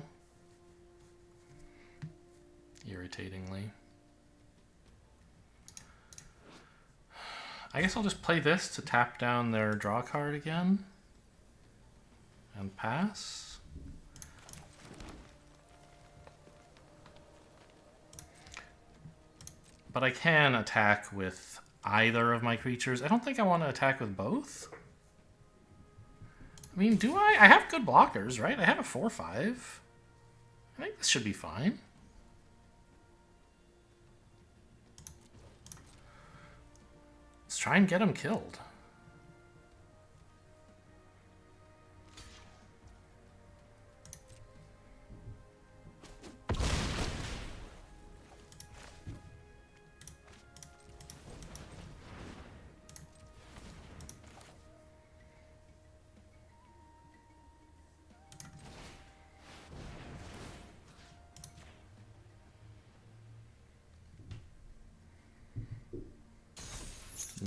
Irritatingly. I guess I'll just play this to tap down their draw card again. And pass. But I can attack with either of my creatures. I don't think I want to attack with both. I mean, do I? I have good blockers, right? I have a 4/5. I think this should be fine. Let's try and get him killed.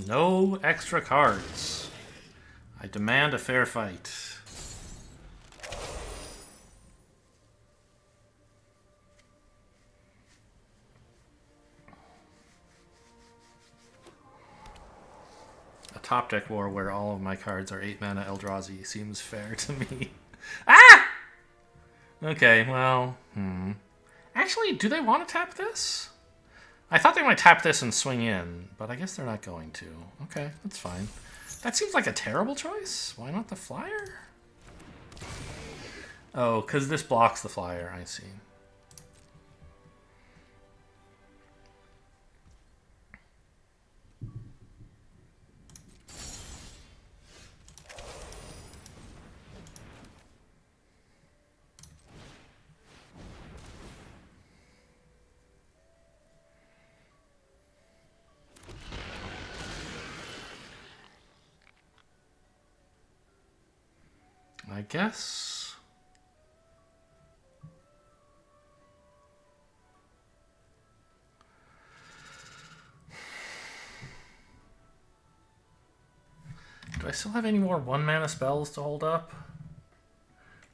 No extra cards. I demand a fair fight. A top deck war where all of my cards are 8 mana Eldrazi seems fair to me. Ah! Okay, well, Actually, do they want to tap this? I thought they might tap this and swing in, but I guess they're not going to. Okay, that's fine. That seems like a terrible choice. Why not the flyer? Oh, because this blocks the flyer. I see. I guess. still have any more 1-mana spells to hold up?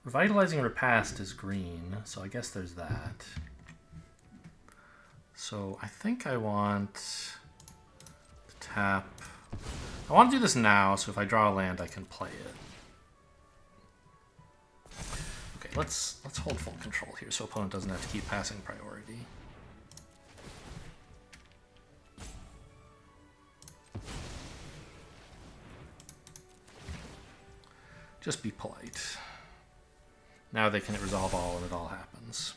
Revitalizing Repast is green, so I guess there's that. So I think I want to tap. I want to do this now, so if I draw a land, I can play it. Okay, let's hold full control here, so opponent doesn't have to keep passing priority. Just be polite. Now they can resolve all and it all happens.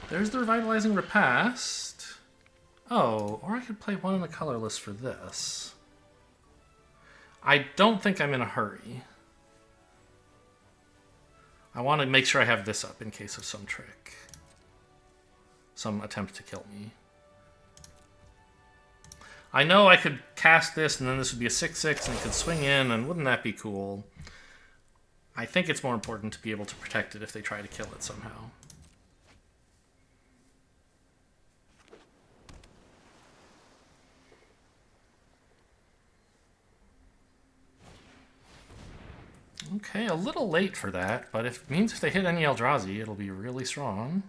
There's the Revitalizing Repast. Oh, or I could play one in the colorless for this. I don't think I'm in a hurry. I want to make sure I have this up in case of some trick. Some attempt to kill me. I know I could cast this and then this would be a 6/6 and it could swing in, and wouldn't that be cool? I think it's more important to be able to protect it if they try to kill it somehow. Okay, a little late for that, but it means if they hit any Eldrazi, it'll be really strong.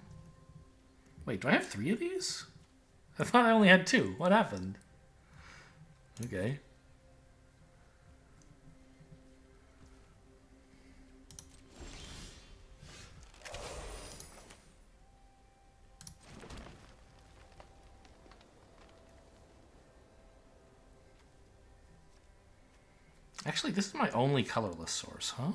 Wait, do I have 3 of these? I thought I only had 2. What happened? Okay. Actually, this is my only colorless source, huh?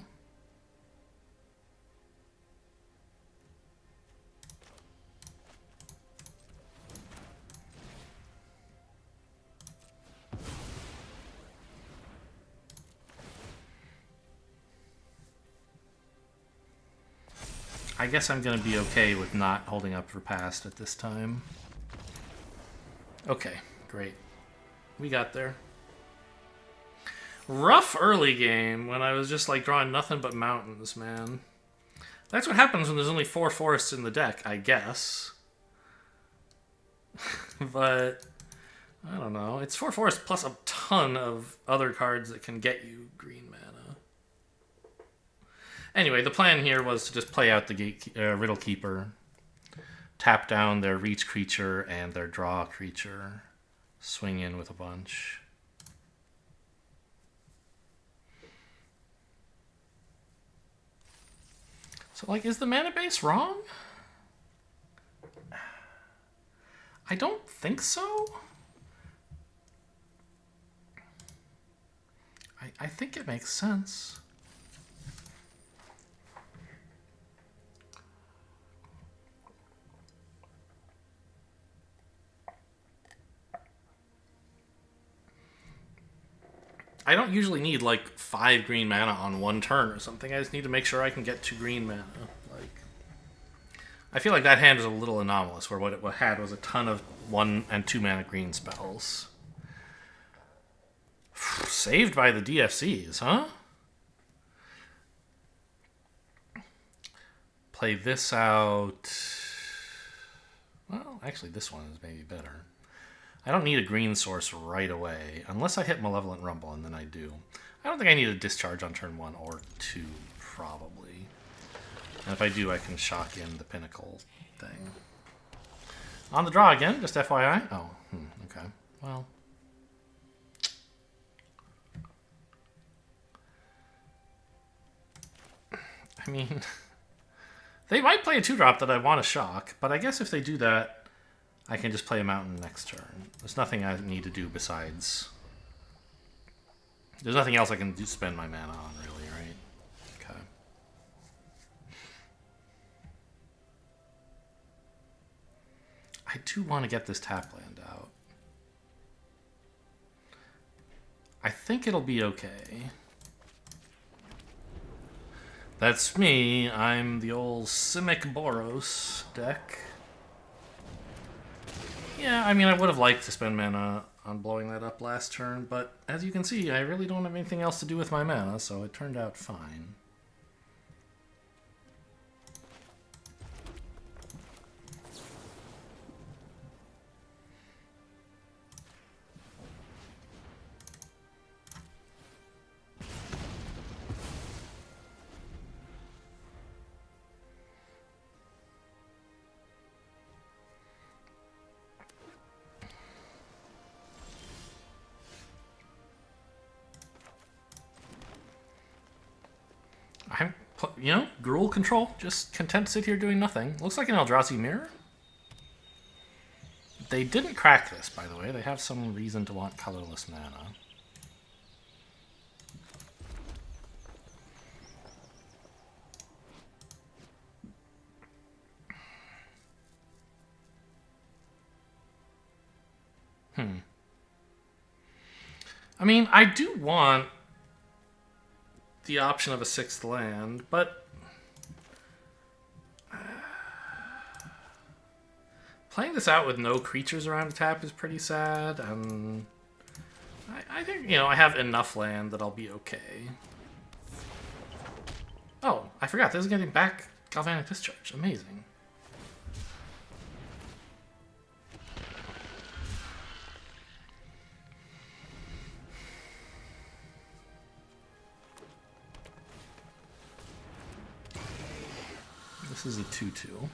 I guess I'm going to be okay with not holding up for past at this time. Okay, great. We got there. Rough early game when I was just like drawing nothing but mountains, man. That's what happens when there's only 4 forests in the deck, I guess. But I don't know. It's 4 forests plus a ton of other cards that can get you green mana. Anyway, the plan here was to just play out the Riddle Keeper, tap down their reach creature and their draw creature, swing in with a bunch. So, like, is the mana base wrong? I don't think so. I think it makes sense. I don't usually need like 5 green mana on one turn or something. I just need to make sure I can get 2 green mana. Like, I feel like that hand is a little anomalous, where what it had was a ton of 1 and 2 mana green spells. Saved by the DFCs, huh? Play this out. Well, actually, this one is maybe better. I don't need a green source right away, unless I hit Malevolent Rumble, and then I do. I don't think I need a discharge on turn 1 or 2, probably. And if I do, I can shock in the Pinnacle thing. On the draw again, just FYI. Oh, okay. Well. I mean, they might play a 2-drop that I want to shock, but I guess if they do that, I can just play a mountain next turn. There's nothing I need to do besides... There's nothing else I can spend my mana on, really, right? Okay. I do want to get this tap land out. I think it'll be okay. That's me. I'm the old Simic Boros deck. Yeah, I mean, I would have liked to spend mana on blowing that up last turn, but as you can see, I really don't have anything else to do with my mana, so it turned out fine. you know, Gruul control. Just content to sit here doing nothing. Looks like an Eldrazi mirror. They didn't crack this, by the way. They have some reason to want colorless mana. I mean, I do want the option of a 6th land, but playing this out with no creatures around to tap is pretty sad, and I think, you know, I have enough land that I'll be okay. Oh, I forgot, this is getting back Galvanic Discharge. Amazing. This is a 2/2.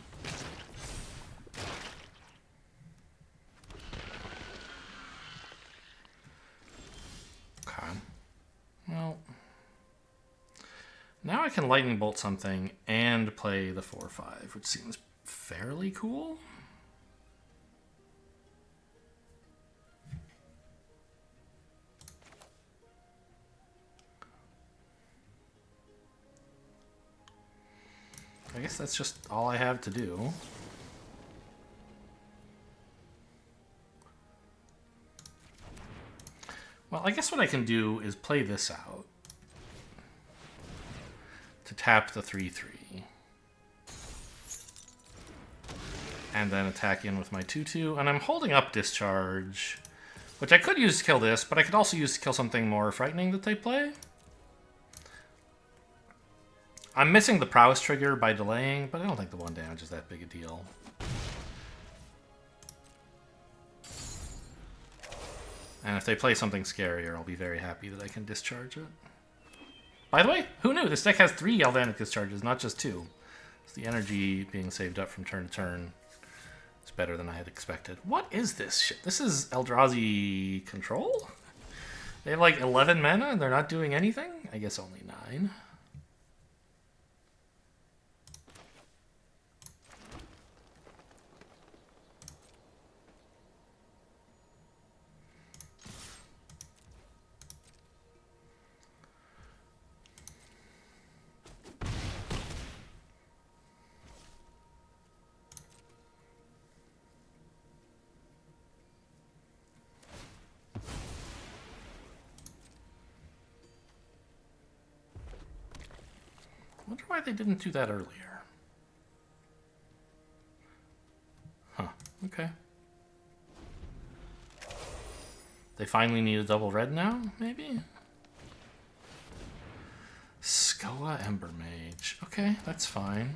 Okay. Well, now I can Lightning Bolt something and play the 4/5, which seems fairly cool. I guess that's just all I have to do. Well, I guess what I can do is play this out to tap the 3/3. And then attack in with my 2/2. And I'm holding up Discharge, which I could use to kill this, but I could also use to kill something more frightening that they play. I'm missing the prowess trigger by delaying, but I don't think the 1 damage is that big a deal. And if they play something scarier, I'll be very happy that I can discharge it. By the way, who knew? This deck has 3 Galvanic Discharges, not just 2. So the energy being saved up from turn to turn is better than I had expected. What is this shit? This is Eldrazi control? They have like 11 mana and they're not doing anything? I guess only 9. I wonder why they didn't do that earlier. Huh, okay. They finally need a double red now, maybe? Skoa Ember Mage. Okay, that's fine.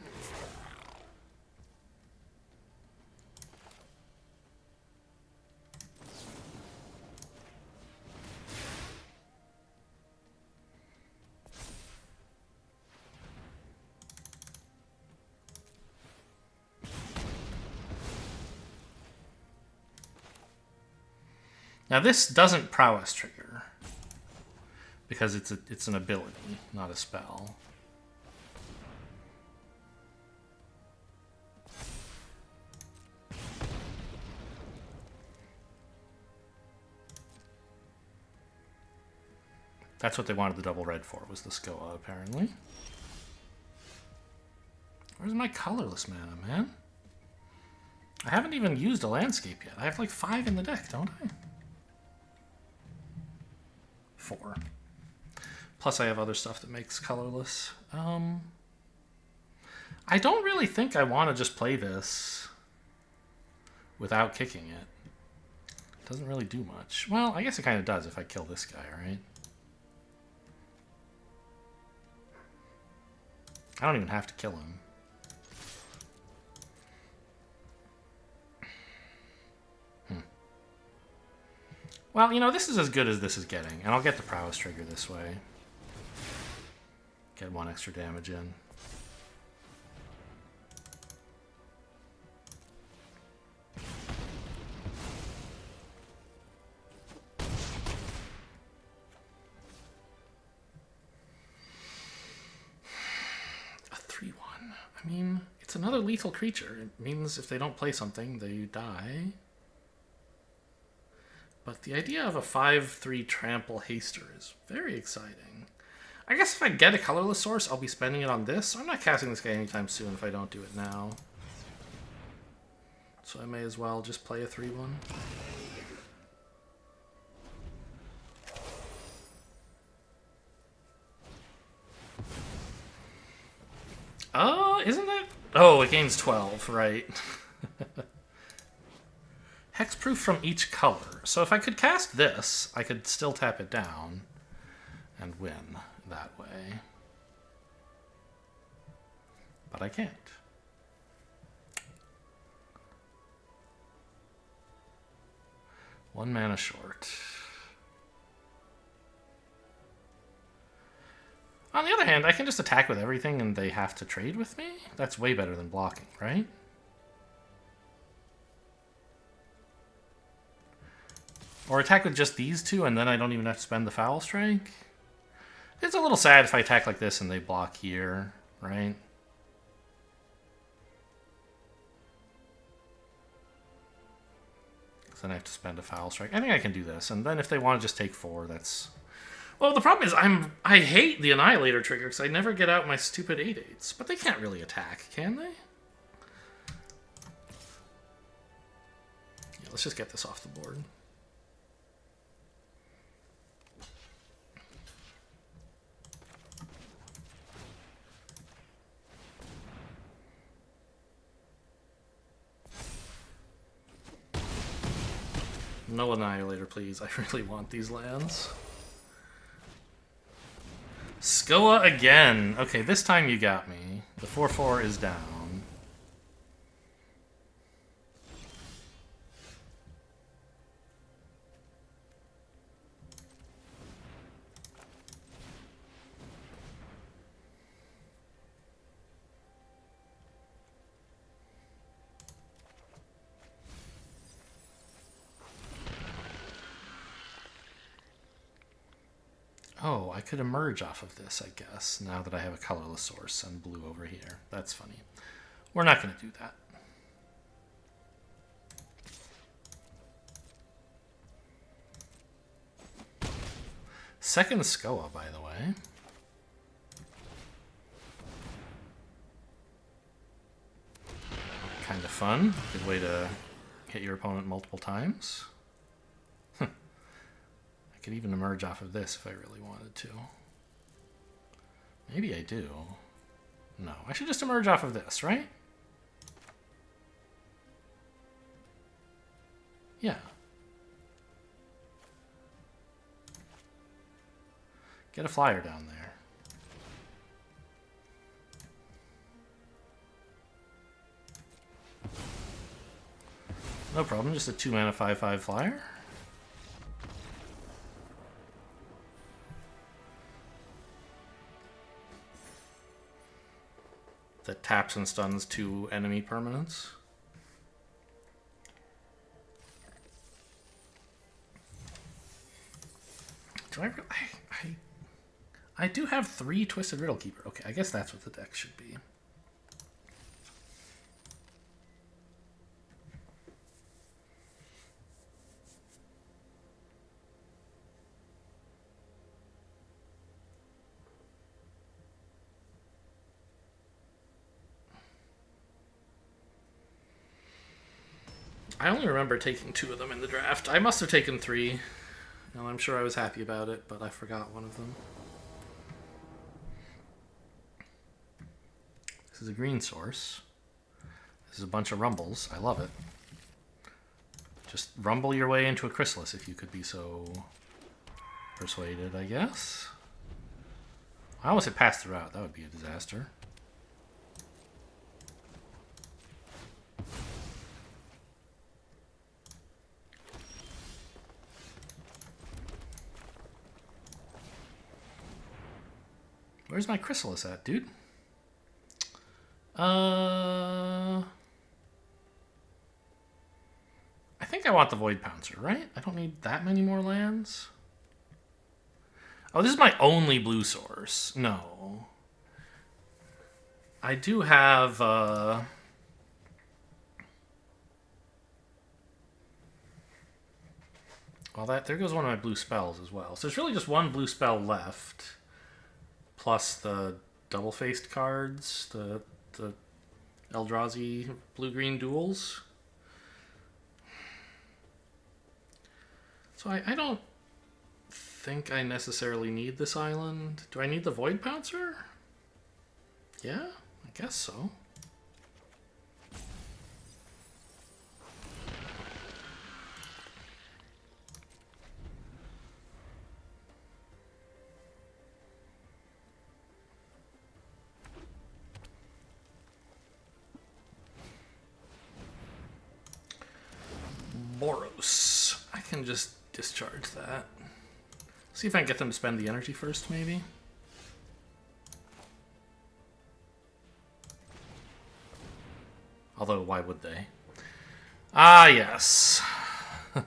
Now this doesn't prowess trigger because it's an ability, not a spell. That's what they wanted the double red for, was the Skoa, apparently. Where's my colorless mana, man? I haven't even used a landscape yet. I have like 5 in the deck, don't I? 4. Plus I have other stuff that makes colorless. I don't really think I want to just play this without kicking it. It doesn't really do much. Well, I guess it kind of does if I kill this guy, right? I don't even have to kill him. Well, you know, this is as good as this is getting, and I'll get the prowess trigger this way. Get 1 extra damage in. I mean, it's another lethal creature. It means if they don't play something, they die. But the idea of a 5/3 trample haster is very exciting. I guess if I get a colorless source, I'll be spending it on this. So I'm not casting this guy anytime soon if I don't do it now. So I may as well just play a 3/1. Oh, isn't that? Oh, it gains 12, right. Hexproof from each color. So if I could cast this, I could still tap it down and win that way. But I can't. One mana short. On the other hand, I can just attack with everything and they have to trade with me? That's way better than blocking, right? Or attack with just these two and then I don't even have to spend the Foul Strike? It's a little sad if I attack like this and they block here, right? Because then I have to spend a Foul Strike. I think I can do this. And then if they want to just take 4, that's... Well, the problem is I hate the Annihilator trigger because I never get out my stupid 8/8s. But they can't really attack, can they? Yeah, let's just get this off the board. No Annihilator, please. I really want these lands. Skoa again. Okay, this time you got me. The 4/4 is down. Oh, I could emerge off of this, I guess, now that I have a colorless source and blue over here. That's funny. We're not going to do that. Second Skoa, by the way. Kind of fun. Good way to hit your opponent multiple times. I could even emerge off of this if I really wanted to. Maybe I do. No, I should just emerge off of this, right? Yeah. Get a flyer down there. No problem, just a 2-mana 5/5 flyer. That taps and stuns 2 enemy permanents. Do I do have 3 Twisted Riddle Keeper. Okay, I guess that's what the deck should be. I only remember taking 2 of them in the draft. I must have taken 3. And I'm sure I was happy about it, but I forgot one of them. This is a green source. This is a bunch of rumbles. I love it. Just rumble your way into a Chrysalis if you could be so persuaded, I guess. I almost hit pass the route. That would be a disaster. Where's my Chrysalis at, dude? I think I want the Void Pouncer, right? I don't need that many more lands. Oh, this is my only blue source. No. I do have... well, there goes one of my blue spells as well. So there's really just one blue spell left. Plus the double-faced cards, the Eldrazi blue-green duels. So I don't think I necessarily need this island. Do I need the Void Pouncer? Yeah, I guess so. Boros. I can just discharge that. See if I can get them to spend the energy first, maybe. Although, why would they? Ah, yes.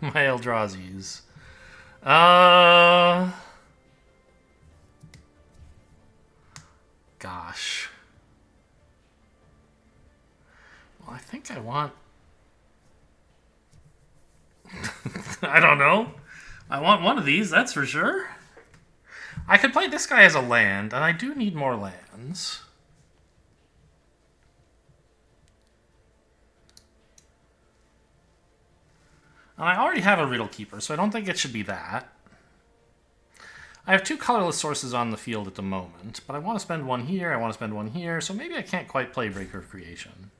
My Eldrazi's. Gosh. Well, I think I want... I don't know. I want one of these, that's for sure. I could play this guy as a land, and I do need more lands. And I already have a Riddle Keeper, so I don't think it should be that. I have 2 colorless sources on the field at the moment, but I want to spend one here, I want to spend one here, so maybe I can't quite play Breaker of Creation.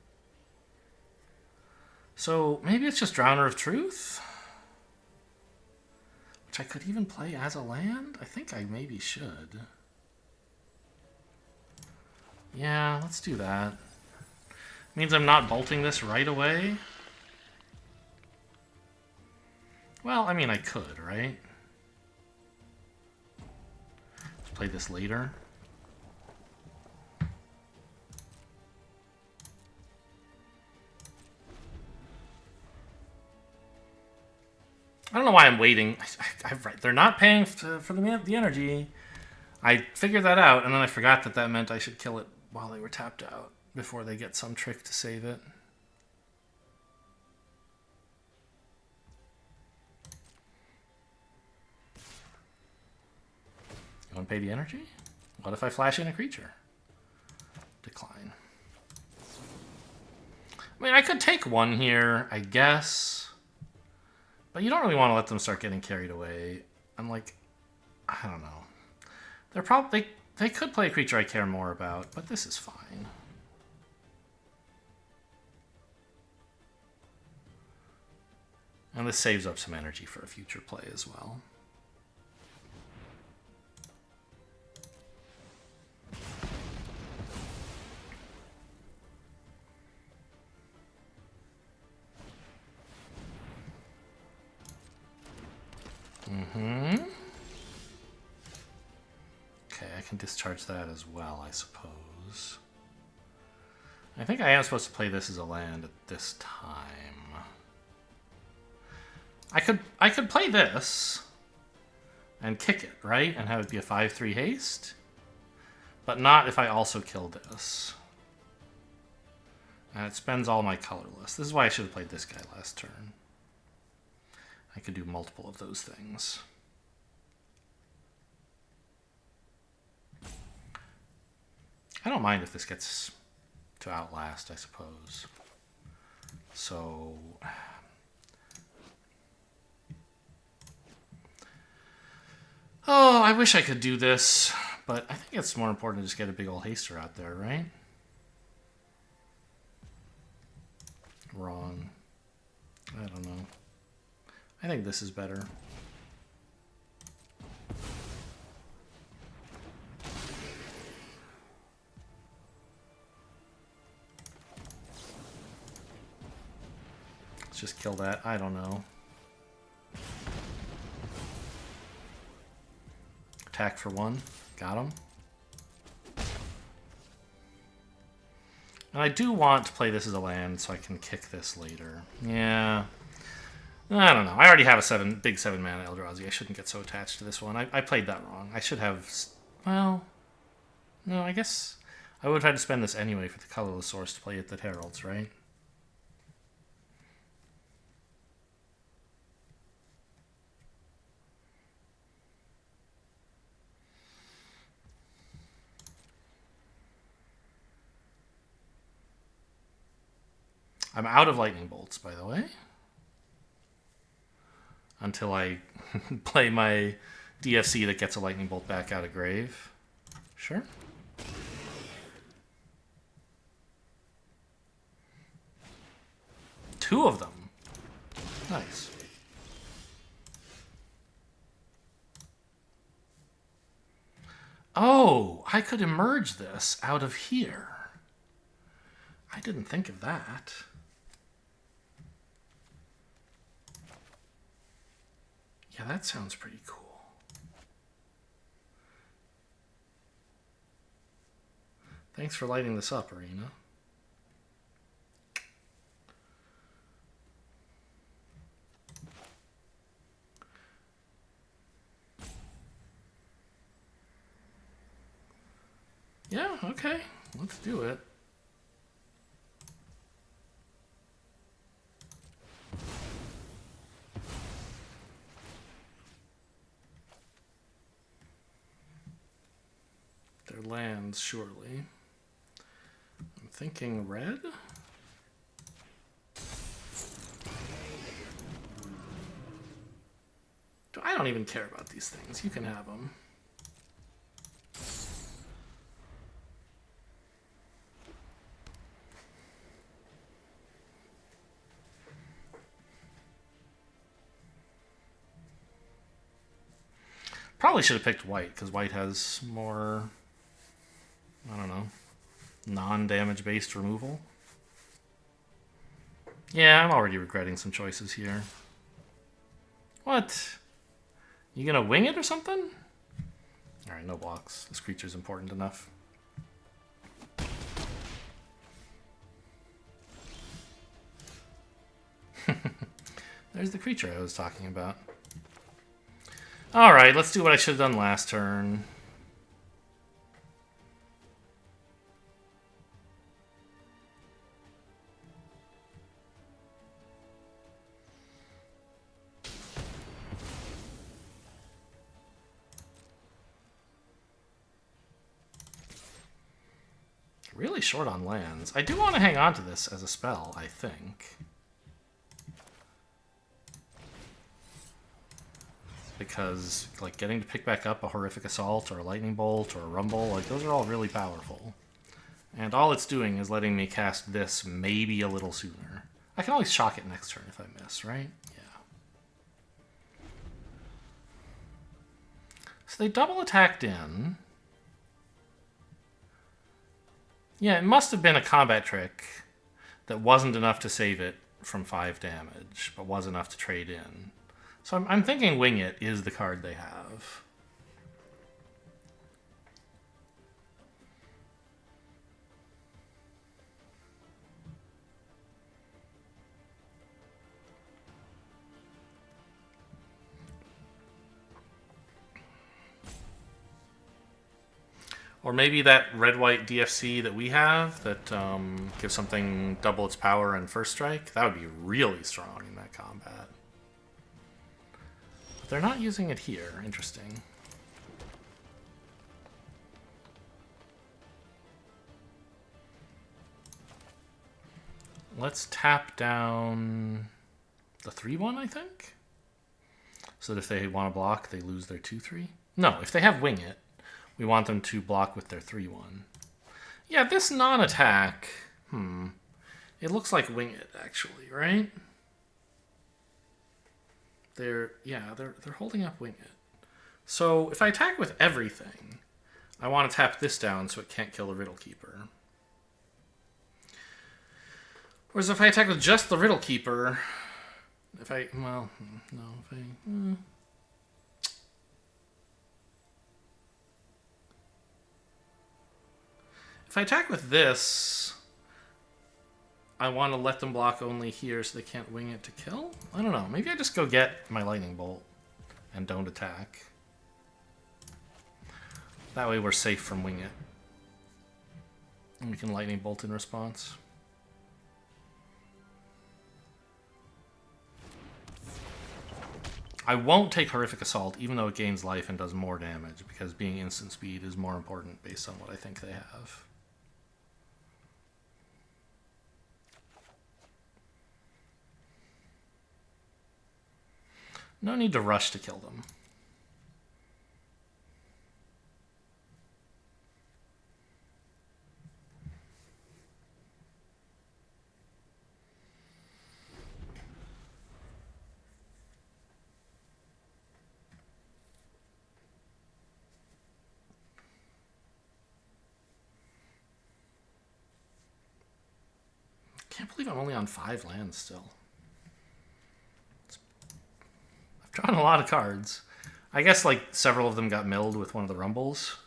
So maybe it's just Drowner of Truth? Which I could even play as a land? I think I maybe should. Yeah, let's do that. Means I'm not bolting this right away. Well, I mean, I could, right? Let's play this later. I don't know why I'm waiting. They're not paying for the energy. I figured that out, and then I forgot that that meant I should kill it while they were tapped out, before they get some trick to save it. You want to pay the energy? What if I flash in a creature? Decline. I mean, I could take one here, I guess. But you don't really want to let them start getting carried away. I'm like, I don't know. They're probably... They could play a creature I care more about, but this is fine. And this saves up some energy for a future play as well. Okay, I can discharge that as well, I suppose. I think I am supposed to play this as a land at this time. I could play this and kick it, right? And have it be a 5/3 haste. But not if I also kill this. And it spends all my colorless. This is why I should have played this guy last turn. I could do multiple of those things. I don't mind if this gets to Outlast, I suppose. So... Oh, I wish I could do this, but I think it's more important to just get a big old haster out there, right? Wrong. I don't know. I think this is better. Let's just kill that. I don't know. Attack for 1. Got him. And I do want to play this as a land so I can kick this later. Yeah. I don't know. I already have a big 7 mana Eldrazi. I shouldn't get so attached to this one. I played that wrong. I should have... Well... No, I guess I would have had to spend this anyway for the colorless source to play it that heralds, right? I'm out of lightning bolts, by the way. Until I play my DFC that gets a lightning bolt back out of grave. Sure. Two of them. Nice. Oh, I could emerge this out of here. I didn't think of that. Yeah, that sounds pretty cool. Thanks for lighting this up, Arena. Yeah, okay. Let's do it. Their lands, surely. I'm thinking red? I don't even care about these things. You can have them. Probably should have picked white, because white has more, I don't know, non-damage based removal. Yeah, I'm already regretting some choices here. What? You gonna wing it or something? Alright, no blocks. This creature's important enough. There's the creature I was talking about. Alright, let's do what I should have done last turn. Really short on lands. I do want to hang on to this as a spell, I think. Because, like, getting to pick back up a Horrific Assault or a Lightning Bolt or a Rumble, like, those are all really powerful. And all it's doing is letting me cast this maybe a little sooner. I can always shock it next turn if I miss, right? Yeah. So they double attacked in. Yeah, it must have been a combat trick that wasn't enough to save it from 5 damage, but was enough to trade in. So I'm thinking Wing It is the card they have. Or maybe that red-white DFC that we have that gives something double its power and first strike. That would be really strong in that combat. But they're not using it here. Interesting. Let's tap down the 3/1, I think. So that if they want to block, they lose their 2/3. No, if they have Wing It, we want them to block with their 3/1. Yeah, this non-attack, it looks like Wing It, actually, right? They're holding up Wing It. So if I attack with everything, I want to tap this down so it can't kill the Riddle Keeper. Whereas if I attack with just the Riddle Keeper, if I attack with this, I want to let them block only here so they can't Wing It to kill? I don't know. Maybe I just go get my Lightning Bolt and don't attack. That way we're safe from Wing It. And we can lightning bolt in response. I won't take Horrific Assault, even though it gains life and does more damage, because being instant speed is more important based on what I think they have. No need to rush to kill them. Can't believe I'm only on 5 lands still. I've drawn a lot of cards. I guess like several of them got milled with one of the rumbles.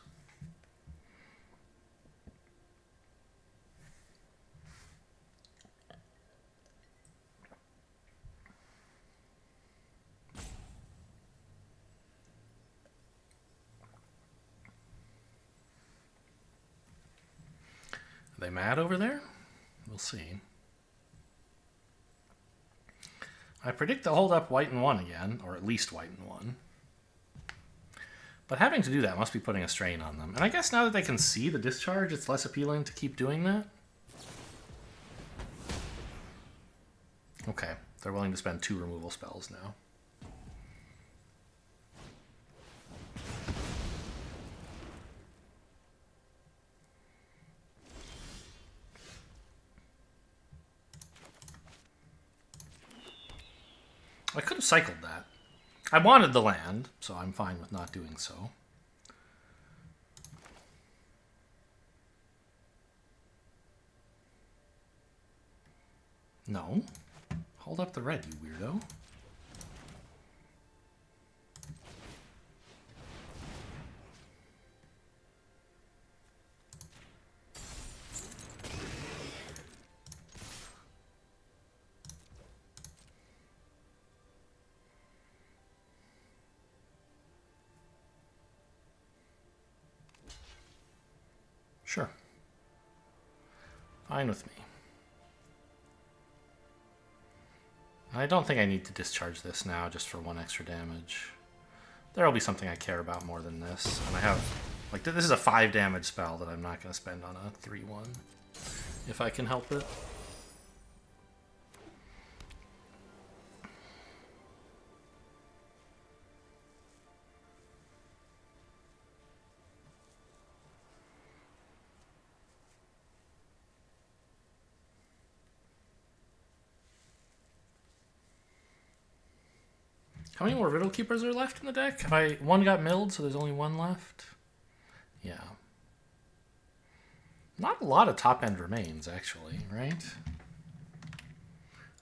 Are they mad over there? We'll see. I predict they'll hold up white and 1 again, or at least white and 1. But having to do that must be putting a strain on them. And I guess now that they can see the discharge, it's less appealing to keep doing that. Okay, they're willing to spend 2 removal spells now. I could have cycled that. I wanted the land, so I'm fine with not doing so. No. Hold up the red, you weirdo. Sure. Fine with me. I don't think I need to discharge this now just for 1 extra damage. There'll be something I care about more than this. And I have... like, this is a 5 damage spell that I'm not going to spend on a 3-1. If I can help it. How many more Riddle Keepers are left in the deck? One got milled, so there's only 1 left? Yeah. Not a lot of top end remains, actually, right?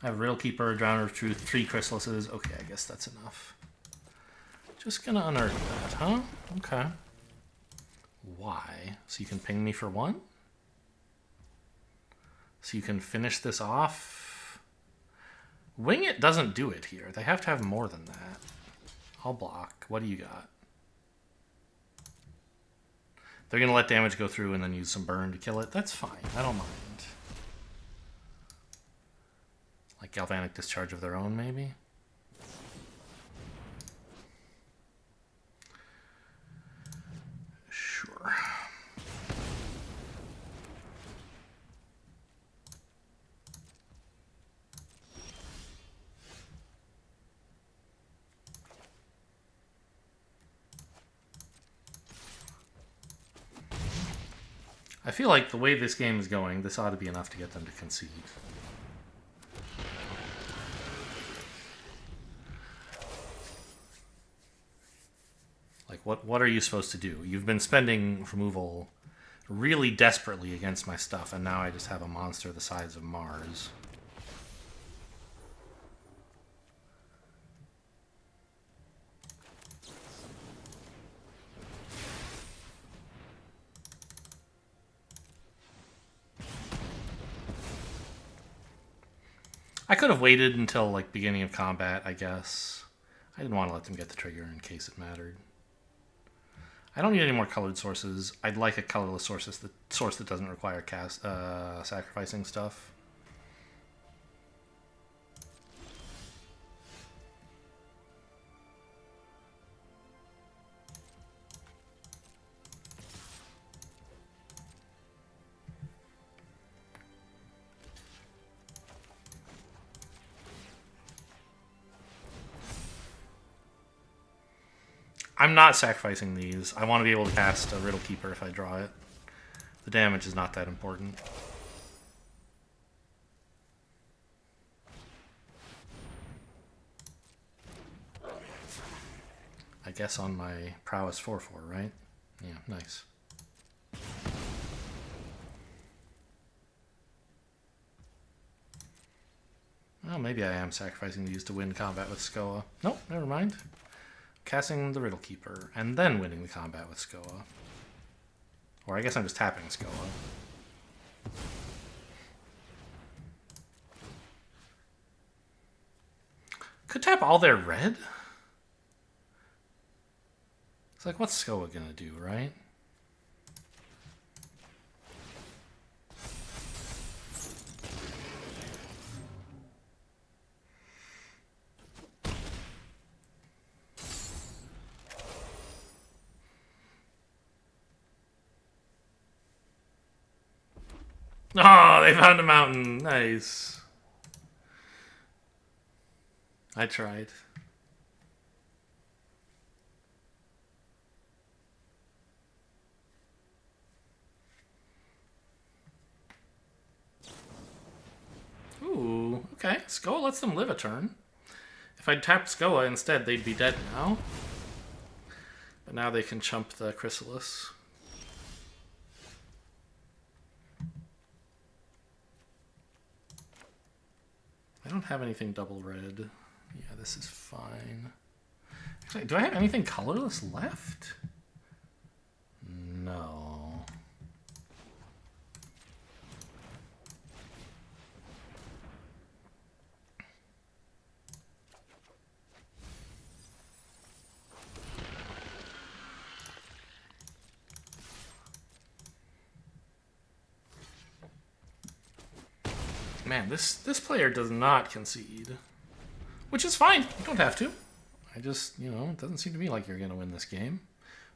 I have Riddle Keeper, Drowner of Truth, 3 Chrysalises. Okay, I guess that's enough. Just gonna unearth that, huh? Okay. Why? So you can ping me for 1? So you can finish this off? Wing It doesn't do it here. They have to have more than that. I'll block. What do you got? They're going to let damage go through and then use some burn to kill it. That's fine. I don't mind. Like Galvanic Discharge of their own, maybe? Sure. I feel like the way this game is going, this ought to be enough to get them to concede. Like, what are you supposed to do? You've been spending removal really desperately against my stuff, and now I just have a monster the size of Mars. I could have waited until, like, beginning of combat, I guess. I didn't want to let them get the trigger in case it mattered. I don't need any more colored sources. I'd like a colorless source that doesn't require sacrificing stuff. I'm not sacrificing these. I want to be able to cast a Riddle Keeper if I draw it. The damage is not that important. I guess on my prowess 4/4, right? Yeah, nice. Well, maybe I am sacrificing these to win combat with Skoa. Nope, never mind. Casting the Riddle Keeper, and then winning the combat with Skoa. Or I guess I'm just tapping Skoa. Could tap all their red? It's like, what's Skoa gonna do, right? Oh, they found a mountain. Nice. I tried. Ooh, okay. Skoa lets them live a turn. If I'd tapped Skoa instead, they'd be dead now. But now they can chump the Chrysalis. I don't have anything double red. Yeah, this is fine. Actually, do I have anything colorless left? No. Man, this player does not concede. Which is fine. You don't have to. I just, you know, it doesn't seem to me like you're going to win this game.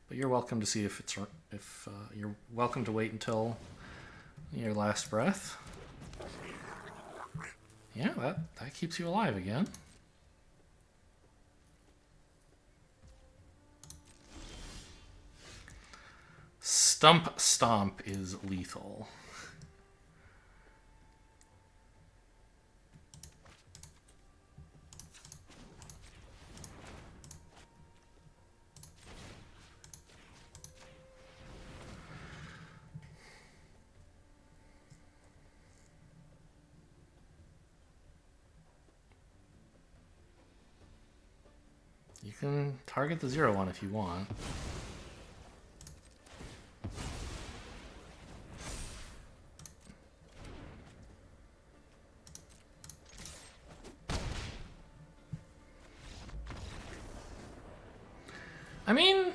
But you're welcome to see if it's... you're welcome to wait until your last breath. Yeah, that keeps you alive again. Stump Stomp is lethal. You can target the 0/1 if you want. I mean,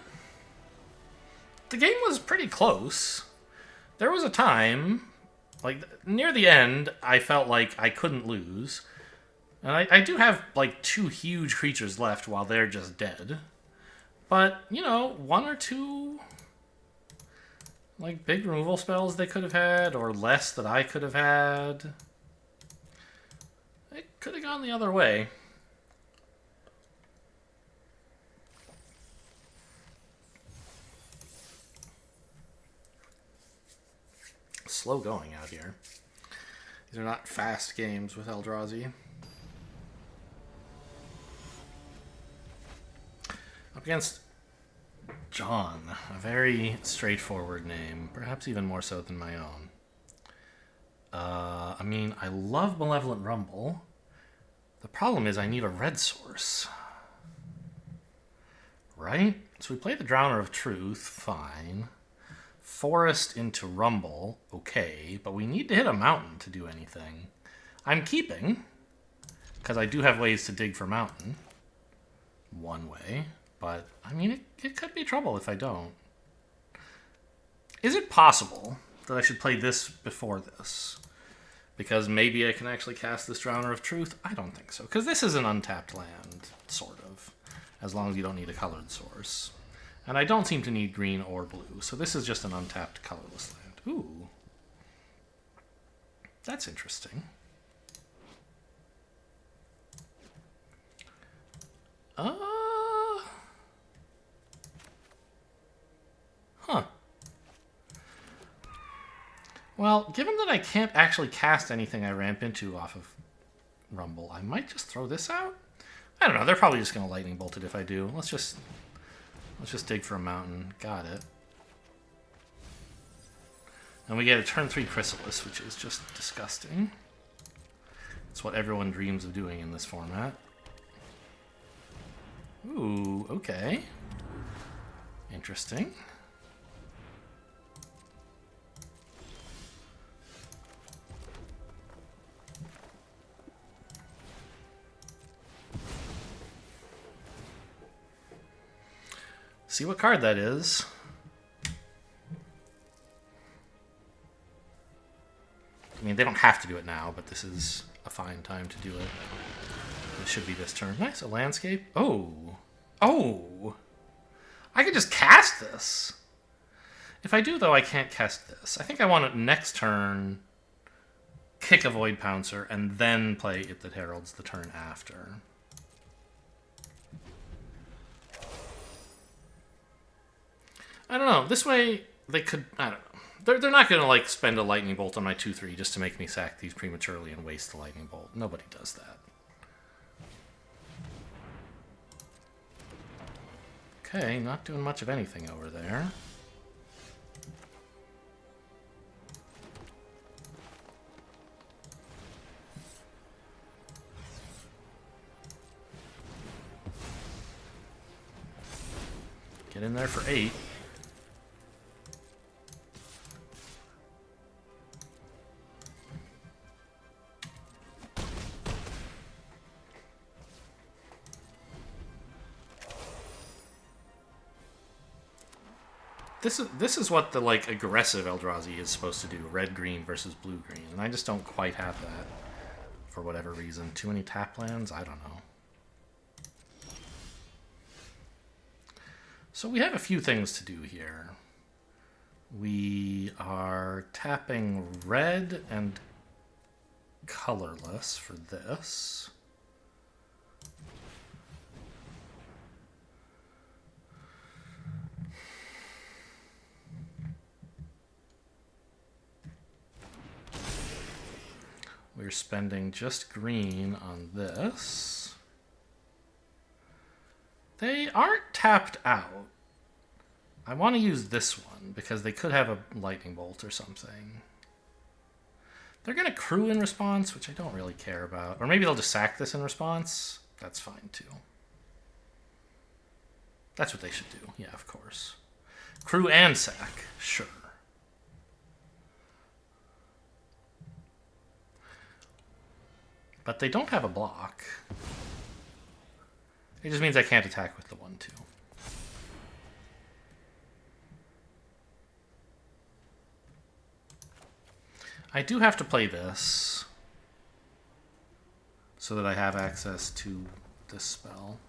the game was pretty close. There was a time, like, near the end, I felt like I couldn't lose. And I do have, like, 2 huge creatures left while they're just dead. But, you know, 1 or 2, like, big removal spells they could have had, or less that I could have had. It could have gone the other way. Slow going out here. These are not fast games with Eldrazi. Up against John, a very straightforward name, perhaps even more so than my own. I mean, I love Malevolent Rumble. The problem is I need a red source. Right? So we play the Drowner of Truth, fine. Forest into Rumble, okay, but we need to hit a mountain to do anything. I'm keeping, because I do have ways to dig for mountain. One way. But, I mean, it could be trouble if I don't. Is it possible that I should play this before this? Because maybe I can actually cast this Drowner of Truth? I don't think so. Because this is an untapped land, sort of. As long as you don't need a colored source. And I don't seem to need green or blue. So this is just an untapped colorless land. Ooh. That's interesting. Huh. Well, given that I can't actually cast anything I ramp into off of Rumble, I might just throw this out? I don't know, they're probably just going to lightning bolt it if I do. Let's just dig for a mountain. Got it. And we get a turn 3 Chrysalis, which is just disgusting. It's what everyone dreams of doing in this format. Ooh, okay. Interesting. See what card that is. I mean, they don't have to do it now, but this is a fine time to do it. It should be this turn. Nice, a landscape. Oh. Oh. I could just cast this. If I do, though, I can't cast this. I think I want it next turn, kick a Void Pouncer, and then play It That Heralds the turn after. I don't know. This way, they could... I don't know. They're not going to, like, spend a Lightning Bolt on my 2-3 just to make me sack these prematurely and waste the Lightning Bolt. Nobody does that. Okay, not doing much of anything over there. Get in there for 8. This is what the, like, aggressive Eldrazi is supposed to do. Red-green versus blue-green. And I just don't quite have that for whatever reason. Too many tap lands? I don't know. So we have a few things to do here. We are tapping red and colorless for this. We're spending just green on this. They aren't tapped out. I want to use this one because they could have a lightning bolt or something. They're going to crew in response, which I don't really care about. Or maybe they'll just sack this in response. That's fine too. That's what they should do. Yeah, of course. Crew and sack. Sure. But they don't have a block. It just means I can't attack with the 1/2. I do have to play this so that I have access to this spell.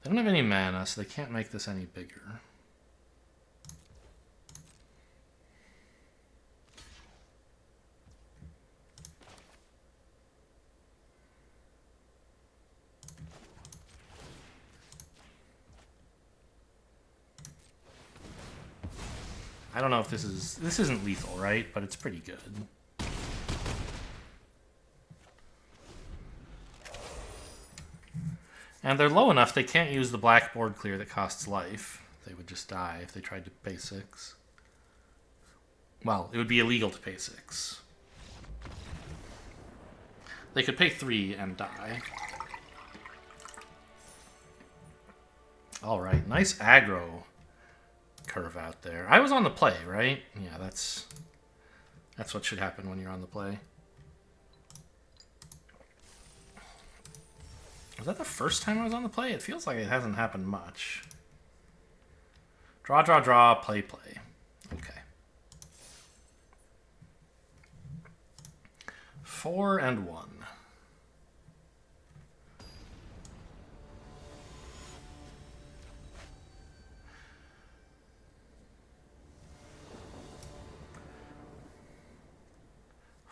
They don't have any mana, so they can't make this any bigger. I don't know if this isn't lethal, right? But it's pretty good. And they're low enough they can't use the black board clear that costs life. They would just die if they tried to pay 6. Well, it would be illegal to pay 6. They could pay 3 and die. Alright, nice aggro curve out there. I was on the play, right? Yeah, that's what should happen when you're on the play. Was that the first time I was on the play? It feels like it hasn't happened much. Draw, draw, draw, play, play. Okay. 4 and 1.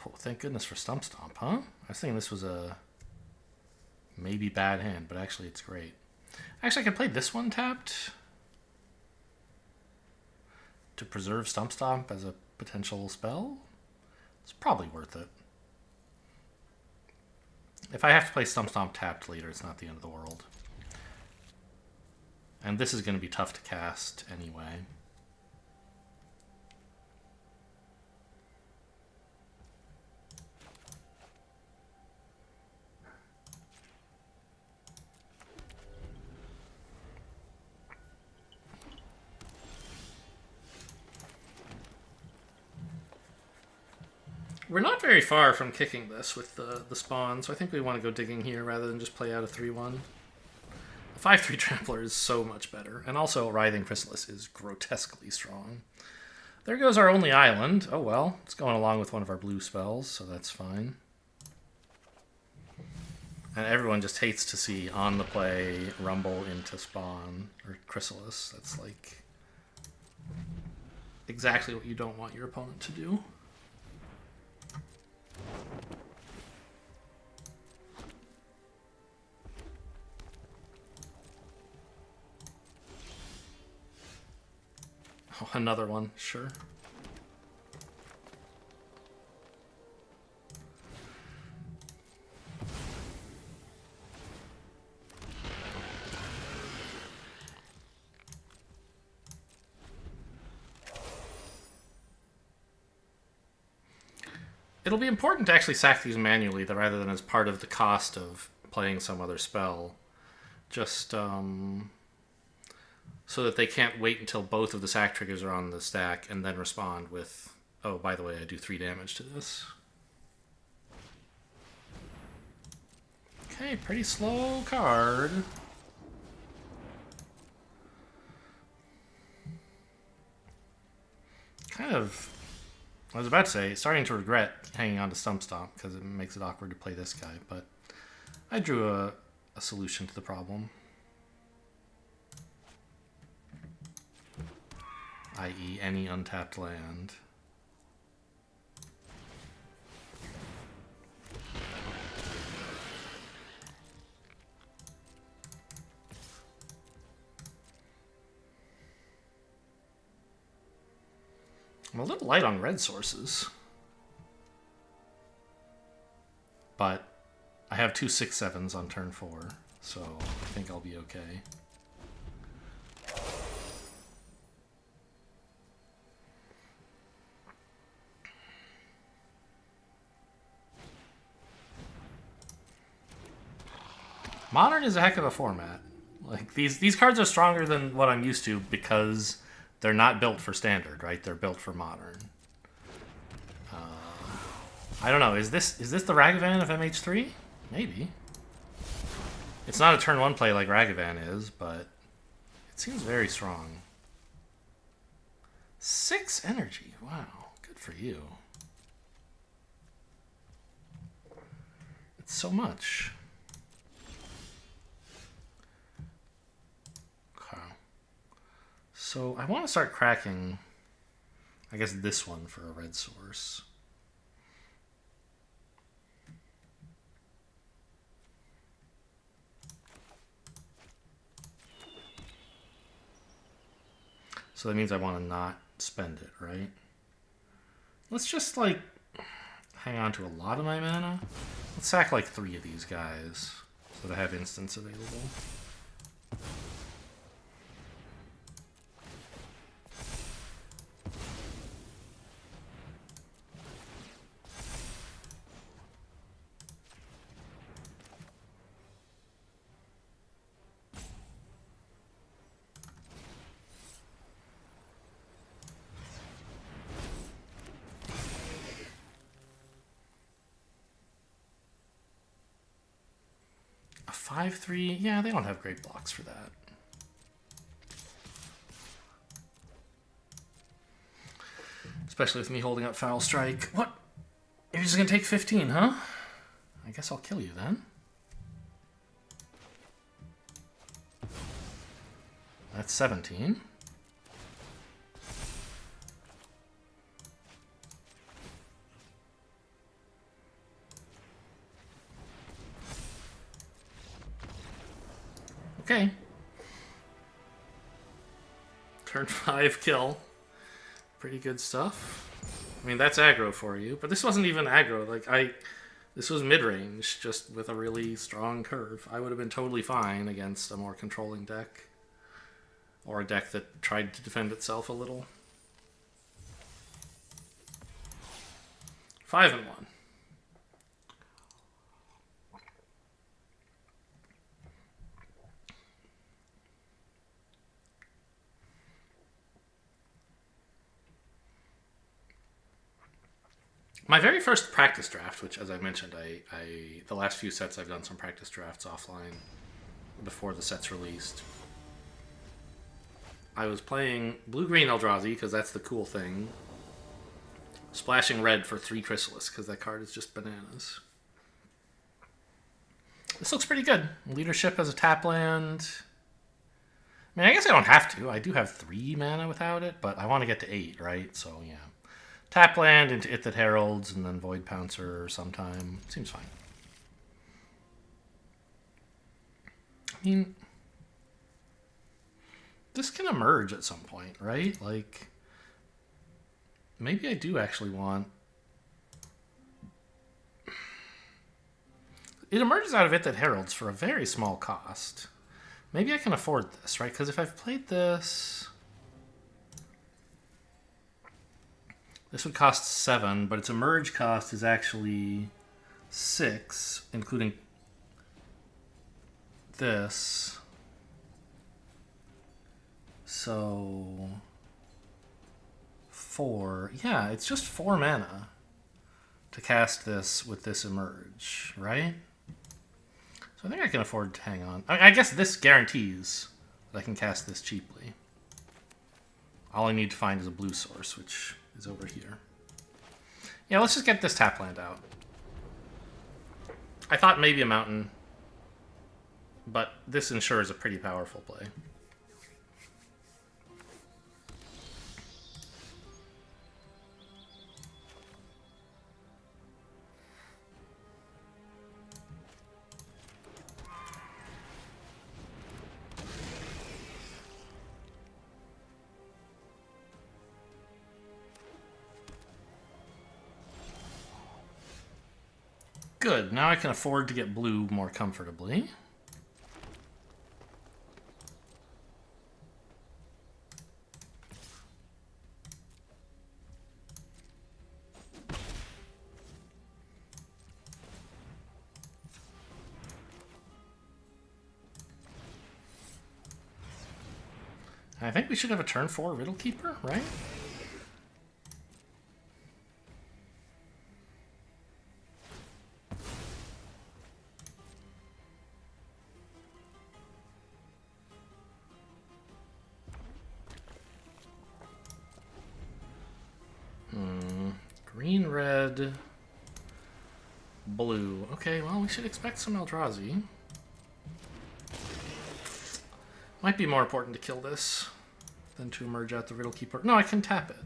Oh, thank goodness for Stump Stomp, huh? I was thinking this was a maybe bad hand, but actually it's great. Actually, I could play this one tapped to preserve Stump Stomp as a potential spell. It's probably worth it. If I have to play Stump Stomp tapped later, it's not the end of the world. And this is going to be tough to cast anyway. We're not very far from kicking this with the spawn, so I think we want to go digging here rather than just play out a 3-1. The 5-3 Trampler is so much better, and also Writhing Chrysalis is grotesquely strong. There goes our only island. Oh well, it's going along with one of our blue spells, so that's fine. And everyone just hates to see on the play Rumble into Spawn or Chrysalis. That's like exactly what you don't want your opponent to do. Oh, another one, sure. It'll be important to actually sack these manually rather than as part of the cost of playing some other spell. Just so that they can't wait until both of the sack triggers are on the stack and then respond with, oh, by the way, I do 3 damage to this. Okay, pretty slow card. Kind of, I was about to say, starting to regret hanging on to Stump Stomp because it makes it awkward to play this guy, but I drew a solution to the problem. I.e. any untapped land. I'm a little light on red sources. But I have 2 6/7s on turn 4, so I think I'll be okay. Modern is a heck of a format. Like these cards are stronger than what I'm used to because they're not built for standard, right? They're built for modern. I don't know. Is this the Ragavan of MH3? Maybe. It's not a turn 1 play like Ragavan is, but it seems very strong. 6 energy. Wow. Good for you. It's so much. So I want to start cracking, I guess, this one for a red source. So that means I want to not spend it, right? Let's just, like, hang on to a lot of my mana. Let's sack, like, 3 of these guys so that I have instants available. A 5/3, yeah, they don't have great blocks for that. Especially with me holding up Foul Strike. What? You're just gonna take 15, huh? I guess I'll kill you then. That's 17. Okay. Turn 5 kill. Pretty good stuff. I mean, that's aggro for you, but this wasn't even aggro. Like, this was mid-range, just with a really strong curve. I would have been totally fine against a more controlling deck. Or a deck that tried to defend itself a little. 5 and 1. My very first practice draft, which, as I mentioned, the last few sets I've done some practice drafts offline before the set's released. I was playing blue-green Eldrazi, because that's the cool thing. Splashing red for 3 Chrysalis, because that card is just bananas. This looks pretty good. Leadership as a tap land. I mean, I guess I don't have to. I do have 3 mana without it, but I want to get to 8, right? So, yeah. Tap land into It That Heralds, and then Void Pouncer sometime. Seems fine. I mean, this can emerge at some point, right? Like, maybe I do actually want... It emerges out of It That Heralds for a very small cost. Maybe I can afford this, right? Because if I've played this... This would cost 7, but its emerge cost is actually 6, including this. So 4. Yeah, it's just 4 mana to cast this with this emerge, right? So I think I can afford to hang on. I guess this guarantees that I can cast this cheaply. All I need to find is a blue source, which is over here. Yeah, let's just get this tap land out. I thought maybe a mountain, but this ensures a pretty powerful play. Good, now I can afford to get blue more comfortably. I think we should have a turn 4 Riddle Keeper, right? Green, red, blue. Okay, well, we should expect some Eldrazi. Might be more important to kill this than to emerge out the Riddle Keeper. No, I can tap it.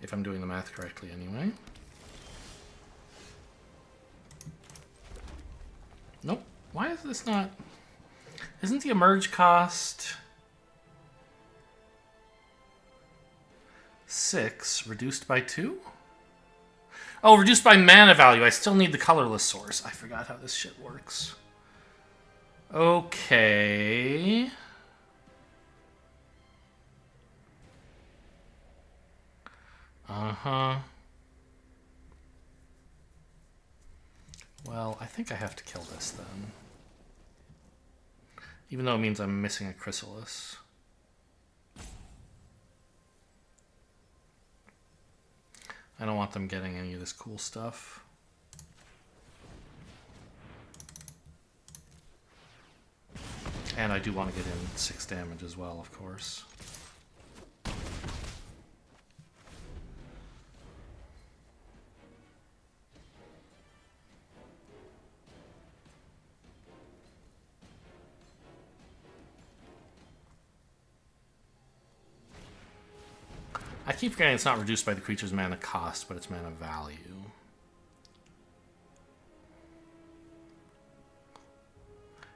If I'm doing the math correctly, anyway. Nope. Why is this not... Isn't the emerge cost 6 reduced by 2? Oh, reduced by mana value. I still need the colorless source. I forgot how this shit works. Okay. Uh-huh. Well, I think I have to kill this then. Even though it means I'm missing a Chrysalis. I don't want them getting any of this cool stuff. And I do want to get in 6 damage as well, of course. I keep forgetting it's not reduced by the creature's mana cost, but its mana value.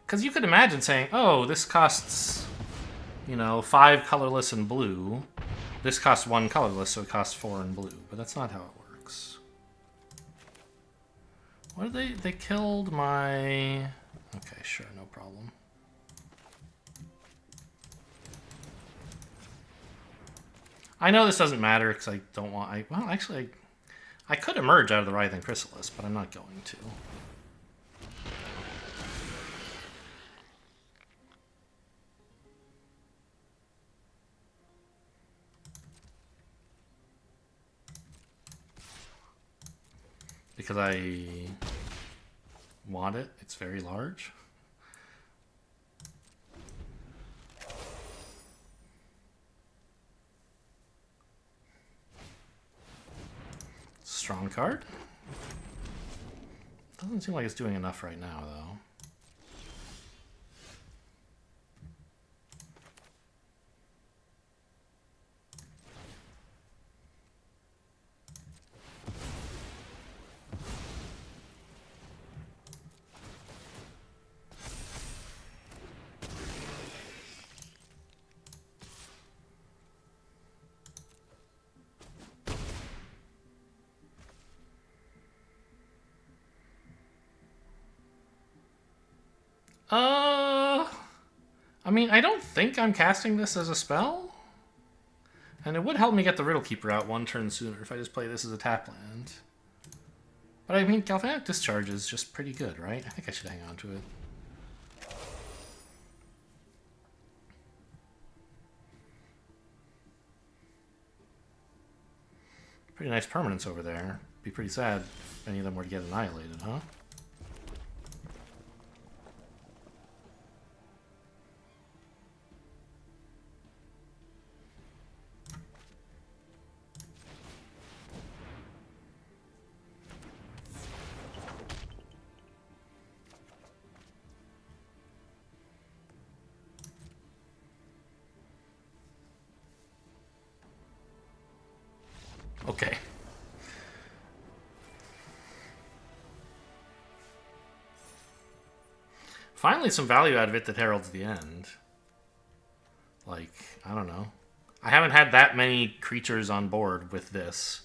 Because you could imagine saying, oh, this costs, you know, 5 colorless and blue. This costs 1 colorless, so it costs 4 in blue. But that's not how it works. What did they killed my... Okay, sure, no problem. I know this doesn't matter because I don't want... Well, actually, I could emerge out of the Writhing Chrysalis, but I'm not going to. Because I want it. It's very large. Strong card. Doesn't seem like it's doing enough right now, though. I mean, I don't think I'm casting this as a spell. And it would help me get the Riddle Keeper out 1 turn sooner if I just play this as a tap land. But I mean, Galvanic Discharge is just pretty good, right? I think I should hang on to it. Pretty nice permanents over there. Be pretty sad if any of them were to get annihilated, huh? Okay. Finally some value out of it that heralds the end. Like, I don't know. I haven't had that many creatures on board with this,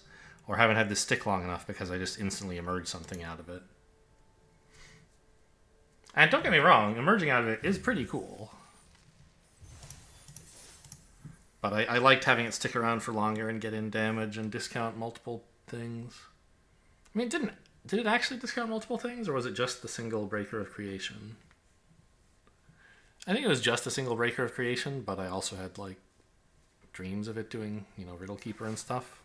or haven't had this stick long enough because I just instantly emerged something out of it. And don't get me wrong, emerging out of it is pretty cool. But I liked having it stick around for longer and get in damage and discount multiple things. I mean, did it actually discount multiple things, or was it just the single Breaker of Creation? I think it was just a single Breaker of Creation, but I also had, like, dreams of it doing, you know, Riddle Keeper and stuff.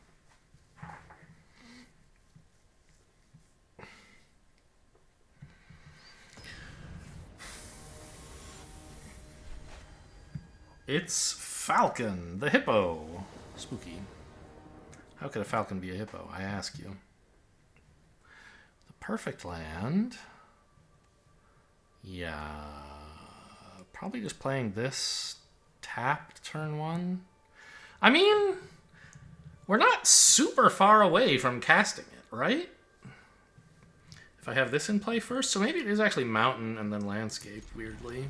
It's Falcon, the hippo. Spooky. How could a falcon be a hippo, I ask you? The perfect land. Yeah. Probably just playing this tapped turn 1. I mean, we're not super far away from casting it, right? If I have this in play first, so maybe it is actually mountain and then landscape, weirdly,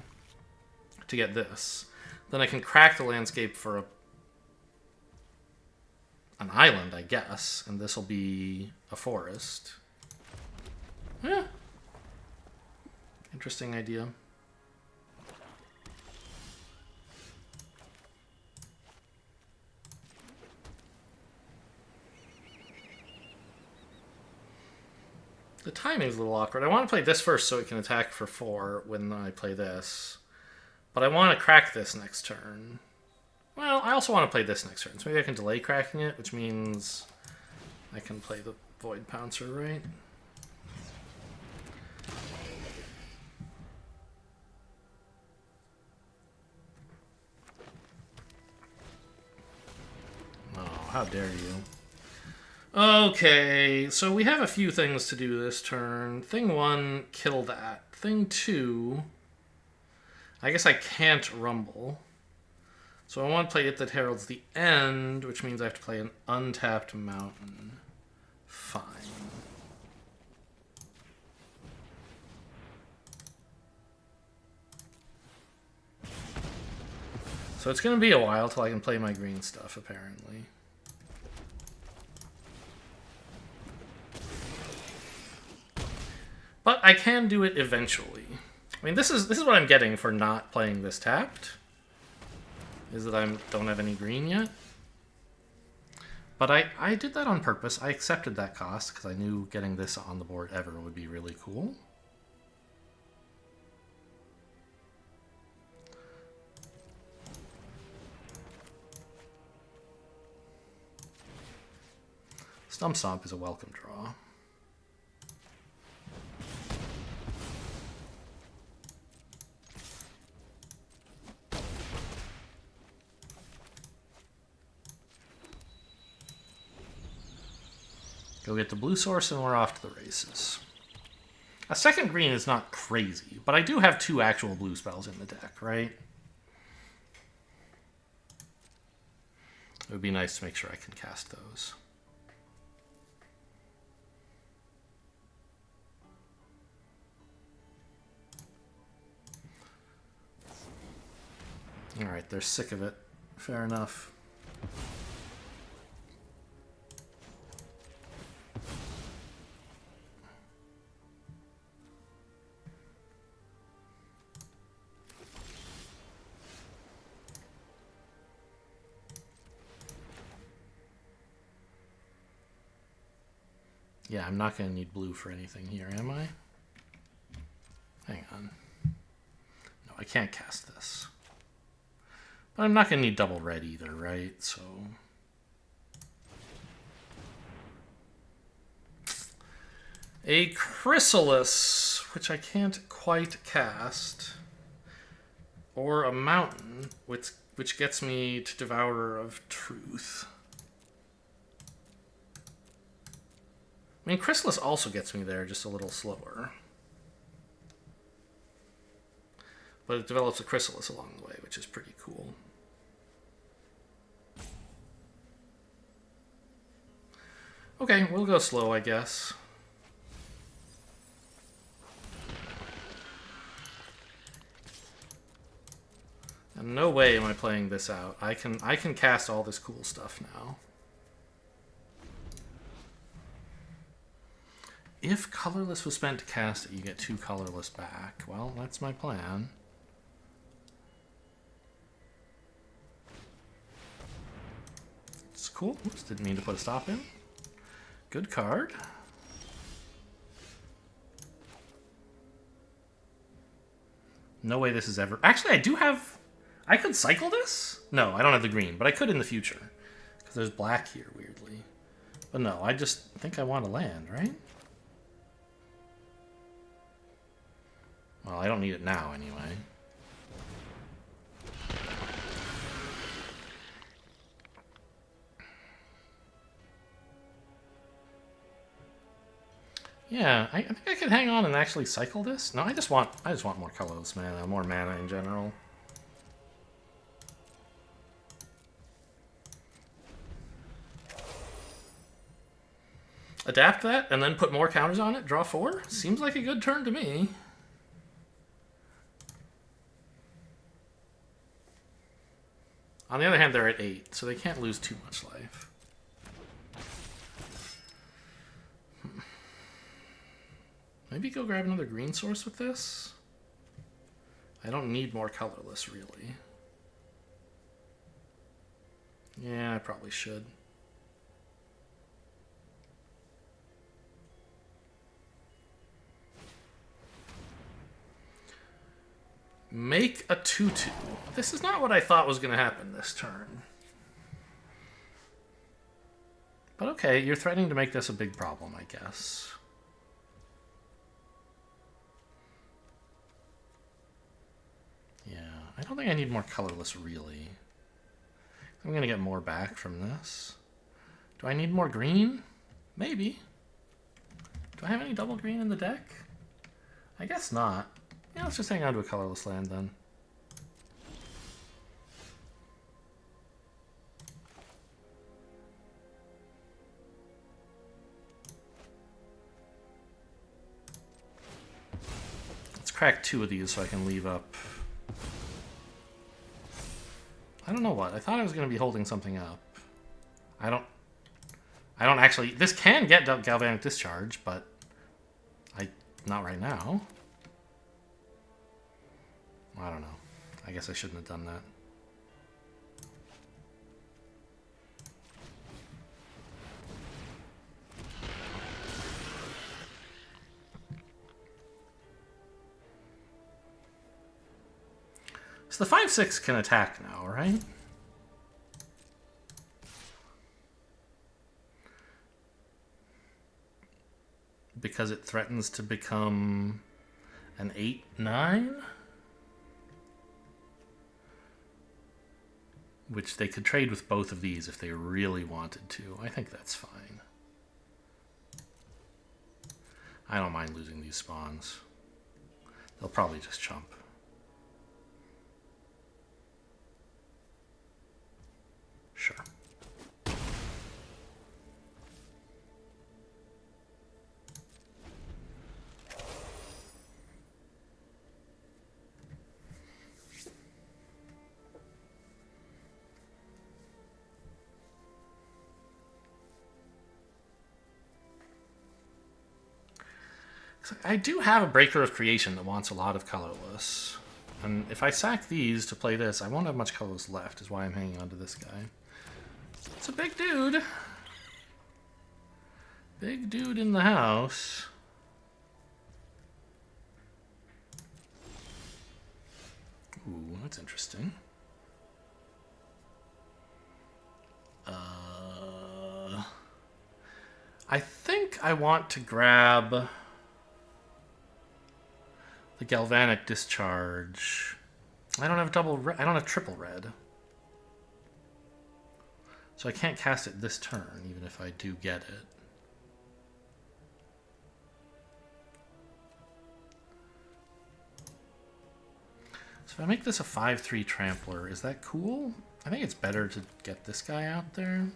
to get this. Then I can crack the landscape for an island, I guess, and this will be a forest. Yeah. Interesting idea. The timing's a little awkward. I want to play this first so it can attack for 4 when I play this. But I want to crack this next turn. Well, I also want to play this next turn. So maybe I can delay cracking it, which means I can play the Void Pouncer, right? how dare you. Okay, so we have a few things to do this turn. Thing 1, kill that. Thing 2, I guess I can't rumble. So I want to play it that heralds the end, which means I have to play an untapped mountain. Fine. So it's going to be a while till I can play my green stuff, apparently. But I can do it eventually. I mean, this is what I'm getting for not playing this tapped. Is that I don't have any green yet. But I did that on purpose. I accepted that cost because I knew getting this on the board ever would be really cool. Stump Stomp is a welcome draw. Go get the blue source and we're off to the races. A second green is not crazy, but I do have 2 actual blue spells in the deck, right? It would be nice to make sure I can cast those. Alright, they're sick of it. Fair enough. Yeah, I'm not going to need blue for anything here, am I? Hang on. No, I can't cast this. But I'm not going to need double red either, right? So... a Chrysalis, which I can't quite cast. Or a mountain, which gets me to Devourer of Truth. I mean, Chrysalis also gets me there, just a little slower. But it develops a Chrysalis along the way, which is pretty cool. Okay, we'll go slow, I guess. And no way am I playing this out. I can cast all this cool stuff now. If colorless was spent to cast it, you get 2 colorless back. Well, that's my plan. It's cool. Oops, didn't mean to put a stop in. Good card. No way this is ever... Actually, I do have... I could cycle this? No, I don't have the green, but I could in the future. Because there's black here, weirdly. But no, I just think I want to land, right? Well, I don't need it now, anyway. Yeah, I think I could hang on and actually cycle this. No, I just want more colorless mana, more mana in general. Adapt that and then put more counters on it. Draw 4. Seems like a good turn to me. On the other hand, they're at 8, so they can't lose too much life. Maybe go grab another green source with this? I don't need more colorless, really. Yeah, I probably should. Make a 2/2. This is not what I thought was going to happen this turn. But okay, you're threatening to make this a big problem, I guess. Yeah, I don't think I need more colorless, really. I'm going to get more back from this. Do I need more green? Maybe. Do I have any double green in the deck? I guess not. Yeah, let's just hang on to a colorless land then. Let's crack 2 of these so I can leave up. I don't know what. I thought I was going to be holding something up. I don't actually... This can get Galvanic Discharge, but... Not right now. I don't know. I guess I shouldn't have done that. So the 5/6 can attack now, right? Because it threatens to become an 8/9? Which they could trade with both of these if they really wanted to. I think that's fine. I don't mind losing these spawns. They'll probably just chump. Sure. I do have a Breaker of Creation that wants a lot of colorless. And if I sack these to play this, I won't have much colorless left, is why I'm hanging on to this guy. It's a big dude. Big dude in the house. Ooh, that's interesting. I think I want to grab the Galvanic Discharge. I don't have double red. I don't have triple red. So I can't cast it this turn, even if I do get it. So if I make this a 5/3 Trampler, is that cool? I think it's better to get this guy out there.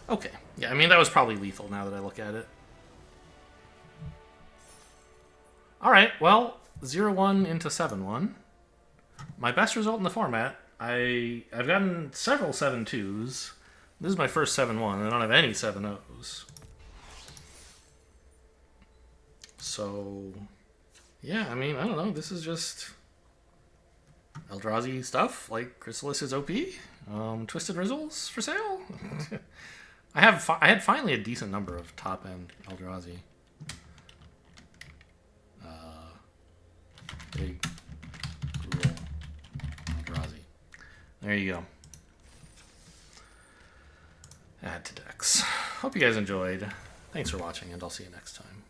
Okay, yeah, I mean, that was probably lethal now that I look at it. Alright, well, 0-1 into 7-1. My best result in the format. I've gotten several 7-2s. This is my first 7-1, I don't have any 7-0s. So, yeah, I mean, I don't know, this is just Eldrazi stuff, like Chrysalis is OP, Twisted Rizzles for sale. I had finally a decent number of top-end Eldrazi. Big rule Eldrazi. There you go. Add to decks. Hope you guys enjoyed. Thanks for watching, and I'll see you next time.